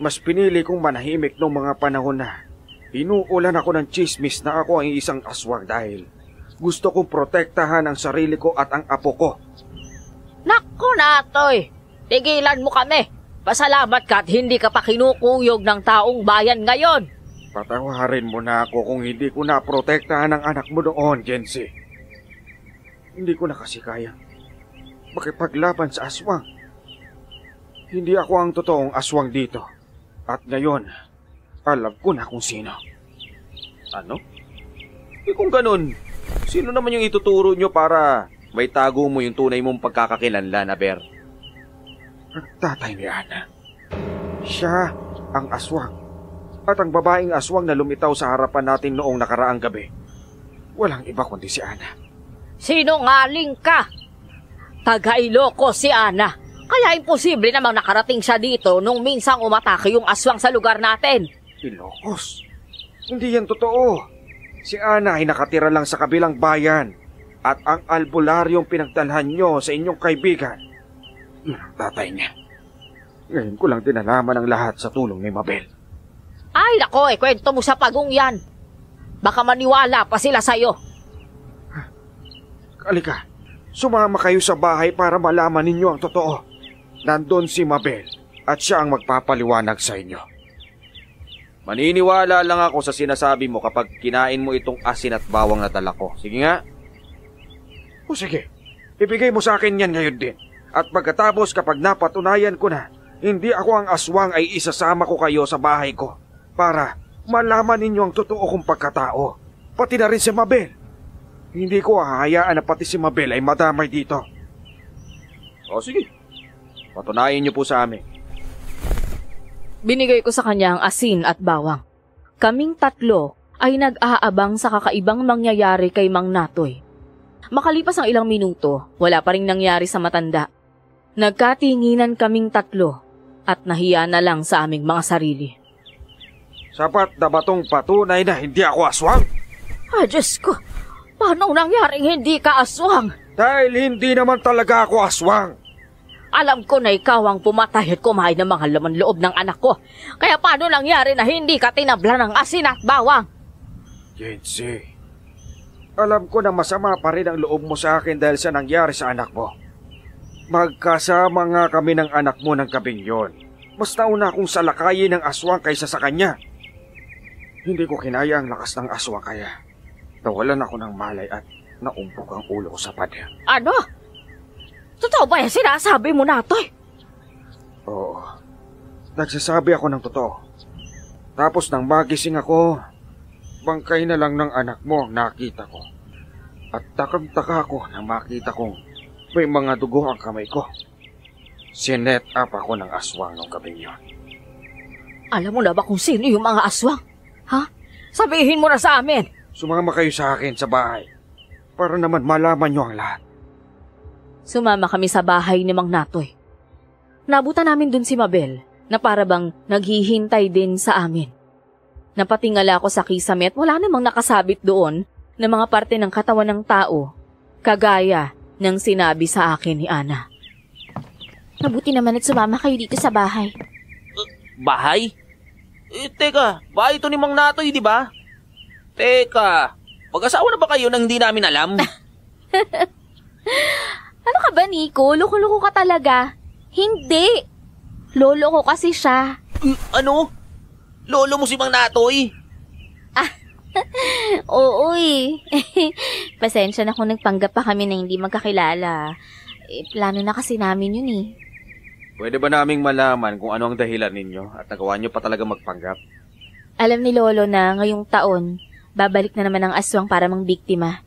Mas pinili kong manahimik noong mga panahon na inuulan ako ng chismis na ako ang isang aswang dahil gusto kong protektahan ang sarili ko at ang apo ko. Naku, Natoy! Tigilan mo kami! Pasalamat ka at hindi ka pa kinukuyog ng taong bayan ngayon! Patawarin mo na ako kung hindi ko naprotektahan ang anak mo noon, Jency. Hindi ko na kasi kaya makipaglaban sa aswang. Hindi ako ang totoong aswang dito. At ngayon, alam ko na kung sino. Ano? Eh kung ganun, sino naman yung ituturo nyo para may tago mo yung tunay mong pagkakakilanlan, Aber? Ang tatay ni Ana. Siya ang aswang. At ang babaeng aswang na lumitaw sa harapan natin noong nakaraang gabi. Walang iba kundi si Ana. Sinungaling ka! Taga-Ilocos si Ana. Kaya imposible namang nakarating siya dito nung minsang umatake yung aswang sa lugar natin. Ilocos? Hindi yan totoo. Si Ana ay nakatira lang sa kabilang bayan at ang albularyong pinagdalhan nyo sa inyong kaibigan, yun ang tatay niya. Ngayon ko lang dinalaman ang lahat sa tulong ni Mabel. Ay, nako, kwento mo sa pagong yan. Baka maniwala pa sila sa'yo. Halika, sumama kayo sa bahay para malaman ninyo ang totoo. Nandun si Mabel at siya ang magpapaliwanag sa inyo. Maniniwala lang ako sa sinasabi mo kapag kinain mo itong asin at bawang na dala ko. Sige nga. O sige, ibigay mo sa akin yan ngayon din. At pagkatapos kapag napatunayan ko na, hindi ako ang aswang ay isasama ko kayo sa bahay ko para malaman ninyo ang totoo kong pagkatao. Pati na rin si Mabel. Hindi ko hahayaan na pati si Mabel ay madamay dito. O sige, patunayan niyo po sa amin. Binigay ko sa kanya ang asin at bawang. Kaming tatlo ay nag-aabang sa kakaibang mangyayari kay Mang Natoy. Makalipas ang ilang minuto, wala pa ring nangyari sa matanda. Nagkatinginan kaming tatlo at nahiya na lang sa aming mga sarili. Sapat na ba tong patunay na hindi ako aswang? Ah, Diyos ko. Paano nangyaring hindi ka aswang? Dahil hindi naman talaga ako aswang. Alam ko na ikaw ang pumatay at kumain ng mga laman loob ng anak ko. Kaya paano nangyari na hindi ka tinabla ng asin at bawang? Jensi, alam ko na masama pa rin ang loob mo sa akin dahil sa nangyari sa anak mo. Magkasama nga kami ng anak mo ng gabing yon. Mas nauna akong salakayin ng aswang kaysa sa kanya. Hindi ko kinaya ang lakas ng aswang kaya nawalan ako ng malay at naumpok ang ulo ko sa pader. Ano? Totoo ba yung sinasabi mo, Natoy? Oo. Nagsasabi ako ng totoo. Tapos nang magising ako, bangkay na lang ng anak mo ang nakita ko. At takang-taka ko nang makita kong may mga dugo ang kamay ko. Sinet up ako ng aswang nung gabing yon. Alam mo na ba kung sino yung mga aswang? Ha? Sabihin mo na sa amin. Sumama kayo sa akin sa bahay para naman malaman nyo ang lahat. Sumama kami sa bahay ni Mang Natoy. Nabutan namin dun si Mabel na para bang naghihintay din sa amin. Napatingala ako sa kisame at wala namang nakasabit doon na mga parte ng katawan ng tao, kagaya ng sinabi sa akin ni Ana. Mabuti naman at sumama kayo dito sa bahay. Bahay? Teka, bahay ito ni Mang Natoy, di ba? Teka, mag-asawa na ba kayo nang hindi namin alam? Ano ka ba, Nico? Loko-loko ka talaga. Hindi. Lolo ko kasi siya. Ano? Lolo mo si Mang Natoy? Oo eh. Pasensya na kung nagpanggap pa kami na hindi magkakilala. Plano na kasi namin yun eh. Pwede ba naming malaman kung ano ang dahilan ninyo at nagawa nyo pa talaga magpanggap? Alam ni Lolo na ngayong taon, babalik na naman ang aswang para mang biktima.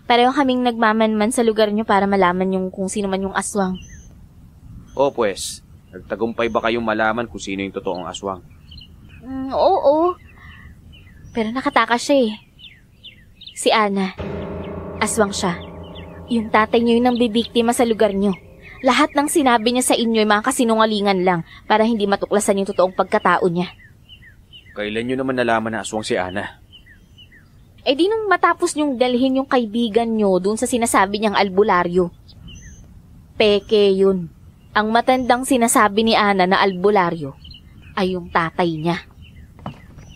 Pareho kaming nagmamanman sa lugar nyo para malaman yung kung sino man yung aswang. O pues, nagtagumpay ba kayong malaman kung sino yung totoong aswang? Oo. Pero nakatakas siya eh. Si Ana. Aswang siya. Yung tatay niyo yung nambibiktima sa lugar nyo. Lahat ng sinabi niya sa inyo ay mga kasinungalingan lang para hindi matuklasan yung totoong pagkatao niya. Kailan nyo naman nalaman na aswang si Ana? Eh di nung matapos niyong dalhin yung kaibigan nyo dun sa sinasabi niyang albularyo. Peke yun. Ang matandang sinasabi ni Ana na albularyo ay yung tatay niya.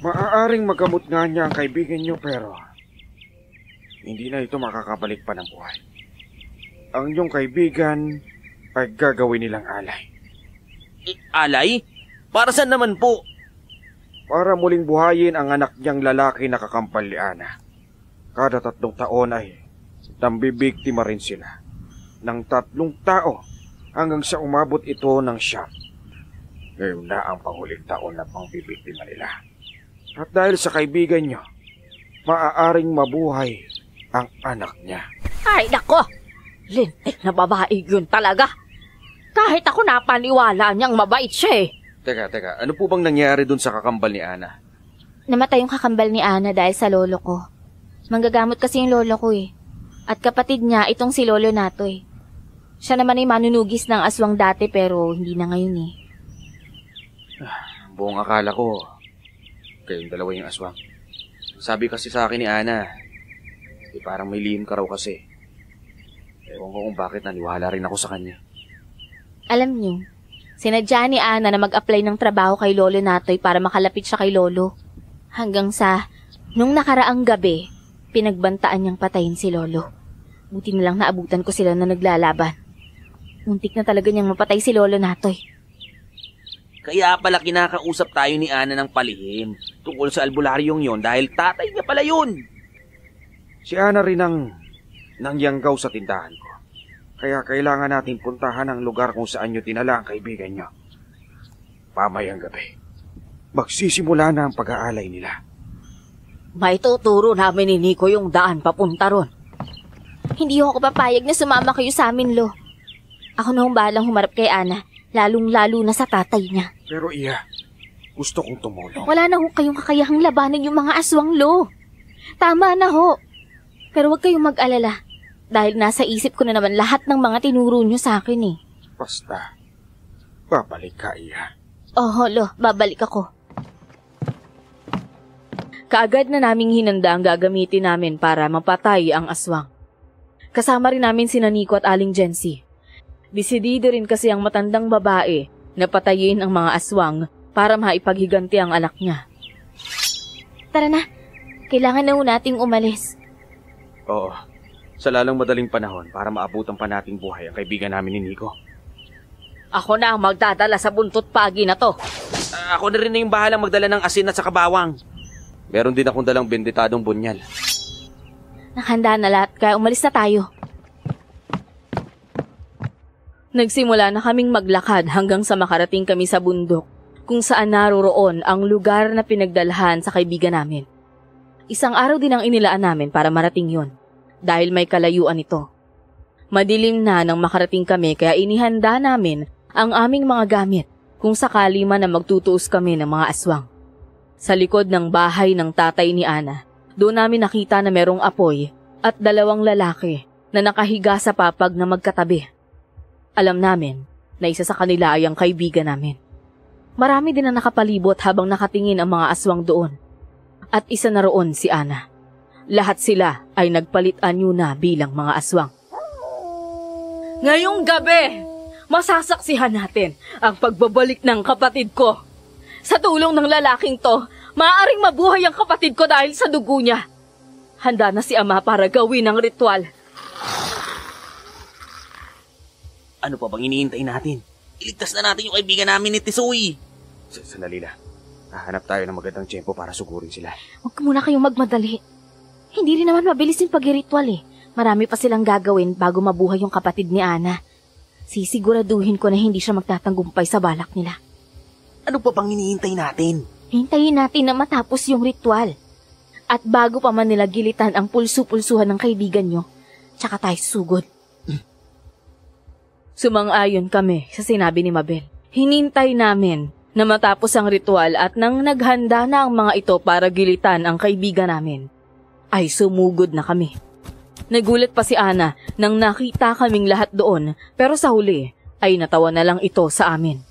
Maaaring magamot nga niya ang kaibigan nyo pero hindi na ito makakabalik pa ng buhay. Ang iyong kaibigan ay gagawin nilang alay. Alay? Para saan naman po? Para muling buhayin ang anak niyang lalaki na kakampal ni Ana. Kada 3 taon ay nambibiktima rin sila ng 3 tao hanggang sa umabot ito ng 9. Ngayon na ang panghuling taon na pangbibiktima nila. At dahil sa kaibigan niyo, maaaring mabuhay ang anak niya. Ay, nako! Lintik na babae yun talaga. Kahit ako napaniwala niyang mabait siya eh. Teka, ano po bang nangyari dun sa kakambal ni Ana? Namatay yung kakambal ni Ana dahil sa lolo ko. Manggagamot kasi yung lolo ko eh. At kapatid niya, itong si Lolo Natoy. Siya naman ay manunugis ng aswang dati pero hindi na ngayon eh. Buong akala ko, kayong dalawa yung aswang. Sabi kasi sa akin ni Ana, parang may lihim ka raw kasi. Ewan ko kung bakit naniwala rin ako sa kanya. Alam niyo, sinadya ni Ana na mag-apply ng trabaho kay Lolo Natoy para makalapit siya kay Lolo. Hanggang sa, nung nakaraang gabi, pinagbantaan niyang patayin si Lolo. Buti na lang naabutan ko sila na naglalaban. Muntik na talaga niyang mapatay si Lolo Natoy. Kaya pala kinakausap tayo ni Ana ng palihim tungkol sa albularyong yon dahil tatay niya pala yun. Si Ana rin ang nangyanggaw sa tindahan ko. Kaya kailangan natin puntahan ang lugar kung saan nyo tinala ang kaibigan nyo. Pamayang gabi, magsisimula na ang pag-aalay nila. Maituturo namin ni Nico yung daan papunta ron. Hindi ako papayag na sumama kayo sa amin, Lo. Ako na balang humarap kay Ana, lalong-lalo na sa tatay niya. Pero iya, gusto kong tumulong. Wala na ho kayong kakayahang labanan yung mga aswang, Lo. Tama na ho. Pero huwag kayong mag-alala. Dahil nasa isip ko na naman lahat ng mga tinuro nyo sa akin eh. Basta, babalik ka, iya. Oo, Lo, babalik ako. Kaagad na naming hinanda ang gagamitin namin para mapatay ang aswang. Kasama rin namin sina Nico at Aling Jency. Desidido rin kasi ang matandang babae na patayin ang mga aswang para maipaghiganti ang anak niya. Tara na, kailangan na ho nating umalis. Oo, sa lalong madaling panahon para maabutan pa nating buhay ang kaibigan namin ni Nico. Ako na ang magdadala sa buntot pagi na to. Ako na rin na yung bahalang magdala ng asin at saka bawang. Meron din akong dalang benditadong bunyal. Nakahanda na lahat, kaya umalis na tayo. Nagsimula na kaming maglakad hanggang sa makarating kami sa bundok kung saan naroroon ang lugar na pinagdalhan sa kaibigan namin. Isang araw din ang inilaan namin para marating yon dahil may kalayuan ito. Madilim na nang makarating kami kaya inihanda namin ang aming mga gamit kung sakali man na magtutuos kami ng mga aswang. Sa likod ng bahay ng tatay ni Ana, doon namin nakita na merong apoy at dalawang lalaki na nakahiga sa papag na magkatabi. Alam namin na isa sa kanila ay ang kaibigan namin. Marami din na nakapalibot habang nakatingin ang mga aswang doon. At isa na roon si Ana. Lahat sila ay nagpalit-anyo na bilang mga aswang. Ngayong gabi, masasaksihan natin ang pagbabalik ng kapatid ko. Sa tulong ng lalaking to, maaaring mabuhay ang kapatid ko dahil sa dugo niya. Handa na si Ama para gawin ang ritual. Ano pa bang iniintay natin? Iligtas na natin yung kaibigan namin ni Tisoy. Sandali lang. Hahanap tayo ng magandang tiyempo para sugurin sila. Huwag muna kayong magmadali. Hindi rin naman mabilis yung pag-ritual eh. Marami pa silang gagawin bago mabuhay yung kapatid ni Ana. Sisiguraduhin ko na hindi siya magtatanggumpay sa balak nila. Ano pa bang iniintay natin? Hintayin natin na matapos yung ritual. At bago pa man nila gilitan ang pulso-pulsuhan ng kaibigan nyo, tsaka tayo sugod. Sumang-ayon kami sa sinabi ni Mabel. Hinintay namin na matapos ang ritual at nang naghanda na ang mga ito para gilitan ang kaibigan namin, ay sumugod na kami. Nagulat pa si Ana nang nakita kaming lahat doon pero sa huli ay natawa na lang ito sa amin.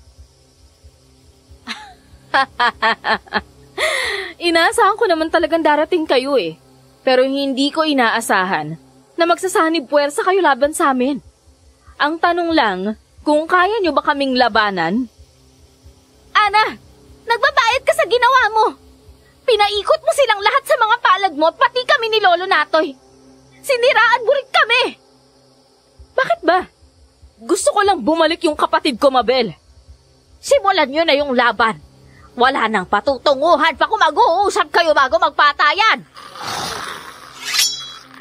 Inaasahan ko naman talagang darating kayo eh. Pero hindi ko inaasahan na magsasanib puwersa kayo laban sa amin. Ang tanong lang, kung kaya nyo ba kaming labanan? Ana, nagbabayad ka sa ginawa mo. Pinaikot mo silang lahat sa mga palad mo, pati kami ni Lolo Natoy. Siniraan mo rin kami. Bakit ba? Gusto ko lang bumalik yung kapatid ko, Mabel. Simulan nyo na yung laban. Wala nang patutunguhan pa kung mag-uusap kayo bago magpatayan.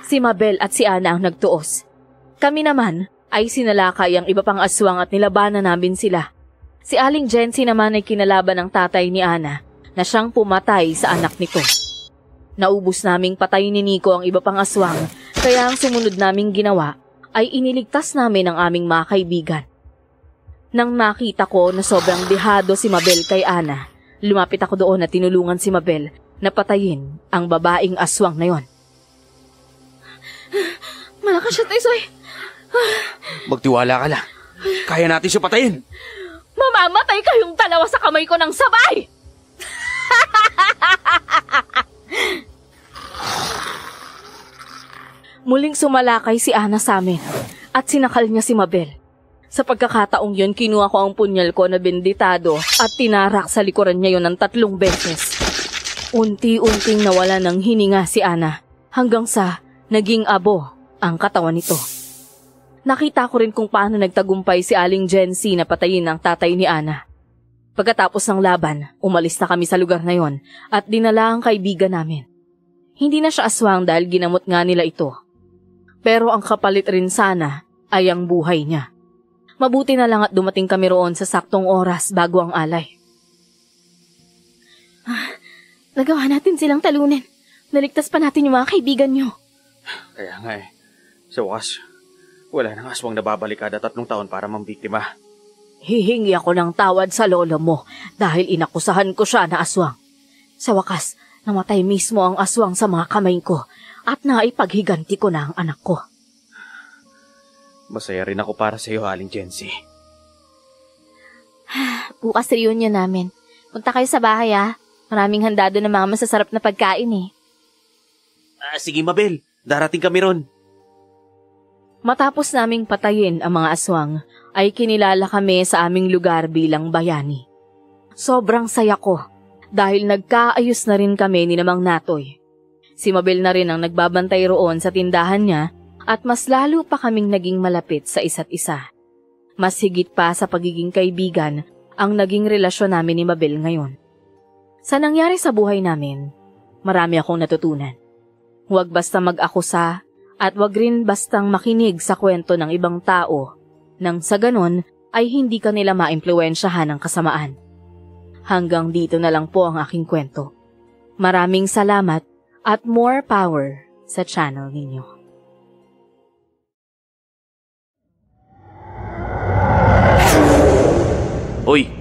Si Mabel at si Ana ang nagtuos. Kami naman ay sinalakay ang iba pang aswang at nilabanan namin sila. Si Aling Jency naman ay kinalaban ng tatay ni Ana na siyang pumatay sa anak nito. Naubos naming patay ni Nico ang iba pang aswang kaya ang sumunod naming ginawa ay iniligtas namin ang aming mga kaibigan. Nang makita ko na sobrang dehado si Mabel kay Ana, lumapit ako doon at tinulungan si Mabel na patayin ang babaeng aswang na yon. Malakas siya, Tisoy. Magtiwala ka lang. Kaya natin siya patayin. Mamamatay kayong dalawa sa kamay ko ng sabay! Muling sumalakay si Ana sa amin at sinakal niya si Mabel. Sa pagkakataong yun, kinuha ko ang punyal ko na benditado at tinarak sa likuran niya yun ng 3 beses. Unti-unting nawala ng hininga si Ana hanggang sa naging abo ang katawan nito. Nakita ko rin kung paano nagtagumpay si Aling Jency na patayin ang tatay ni Ana. Pagkatapos ng laban, umalis na kami sa lugar na yon at dinala ang kaibigan namin. Hindi na siya aswang dahil ginamot nga nila ito. Pero ang kapalit rin sana ay ang buhay niya. Mabuti na lang at dumating kami roon sa saktong oras bago ang alay. Nagawa natin silang talunin. Naligtas pa natin yung mga kaibigan nyo. Kaya nga sa wakas, wala nang aswang na babalik kada 3 taon para mambiktima. Hihingi ako ng tawad sa lolo mo dahil inakusahan ko siya na aswang. Sa wakas, namatay mismo ang aswang sa mga kamay ko at naipaghiganti ko na ang anak ko. Masaya rin ako para sa iyo, Aling Jency. Bukas reunion namin. Punta kayo sa bahay Maraming handa doon ng mga masasarap na pagkain Sige Mabel, darating kami ron. Matapos naming patayin ang mga aswang, ay kinilala kami sa aming lugar bilang bayani. Sobrang saya ko dahil nagkaayos na rin kami ni Mang Natoy. Si Mabel na rin ang nagbabantay roon sa tindahan niya at mas lalo pa kaming naging malapit sa isa't isa. Mas higit pa sa pagiging kaibigan ang naging relasyon namin ni Mabel ngayon. Sa nangyari sa buhay namin, marami akong natutunan. Huwag basta mag-akusa at huwag rin bastang makinig sa kwento ng ibang tao nang sa ganon ay hindi ka nila maimpluwensyahan ng kasamaan. Hanggang dito na lang po ang aking kwento. Maraming salamat at more power sa channel ninyo. Hoy,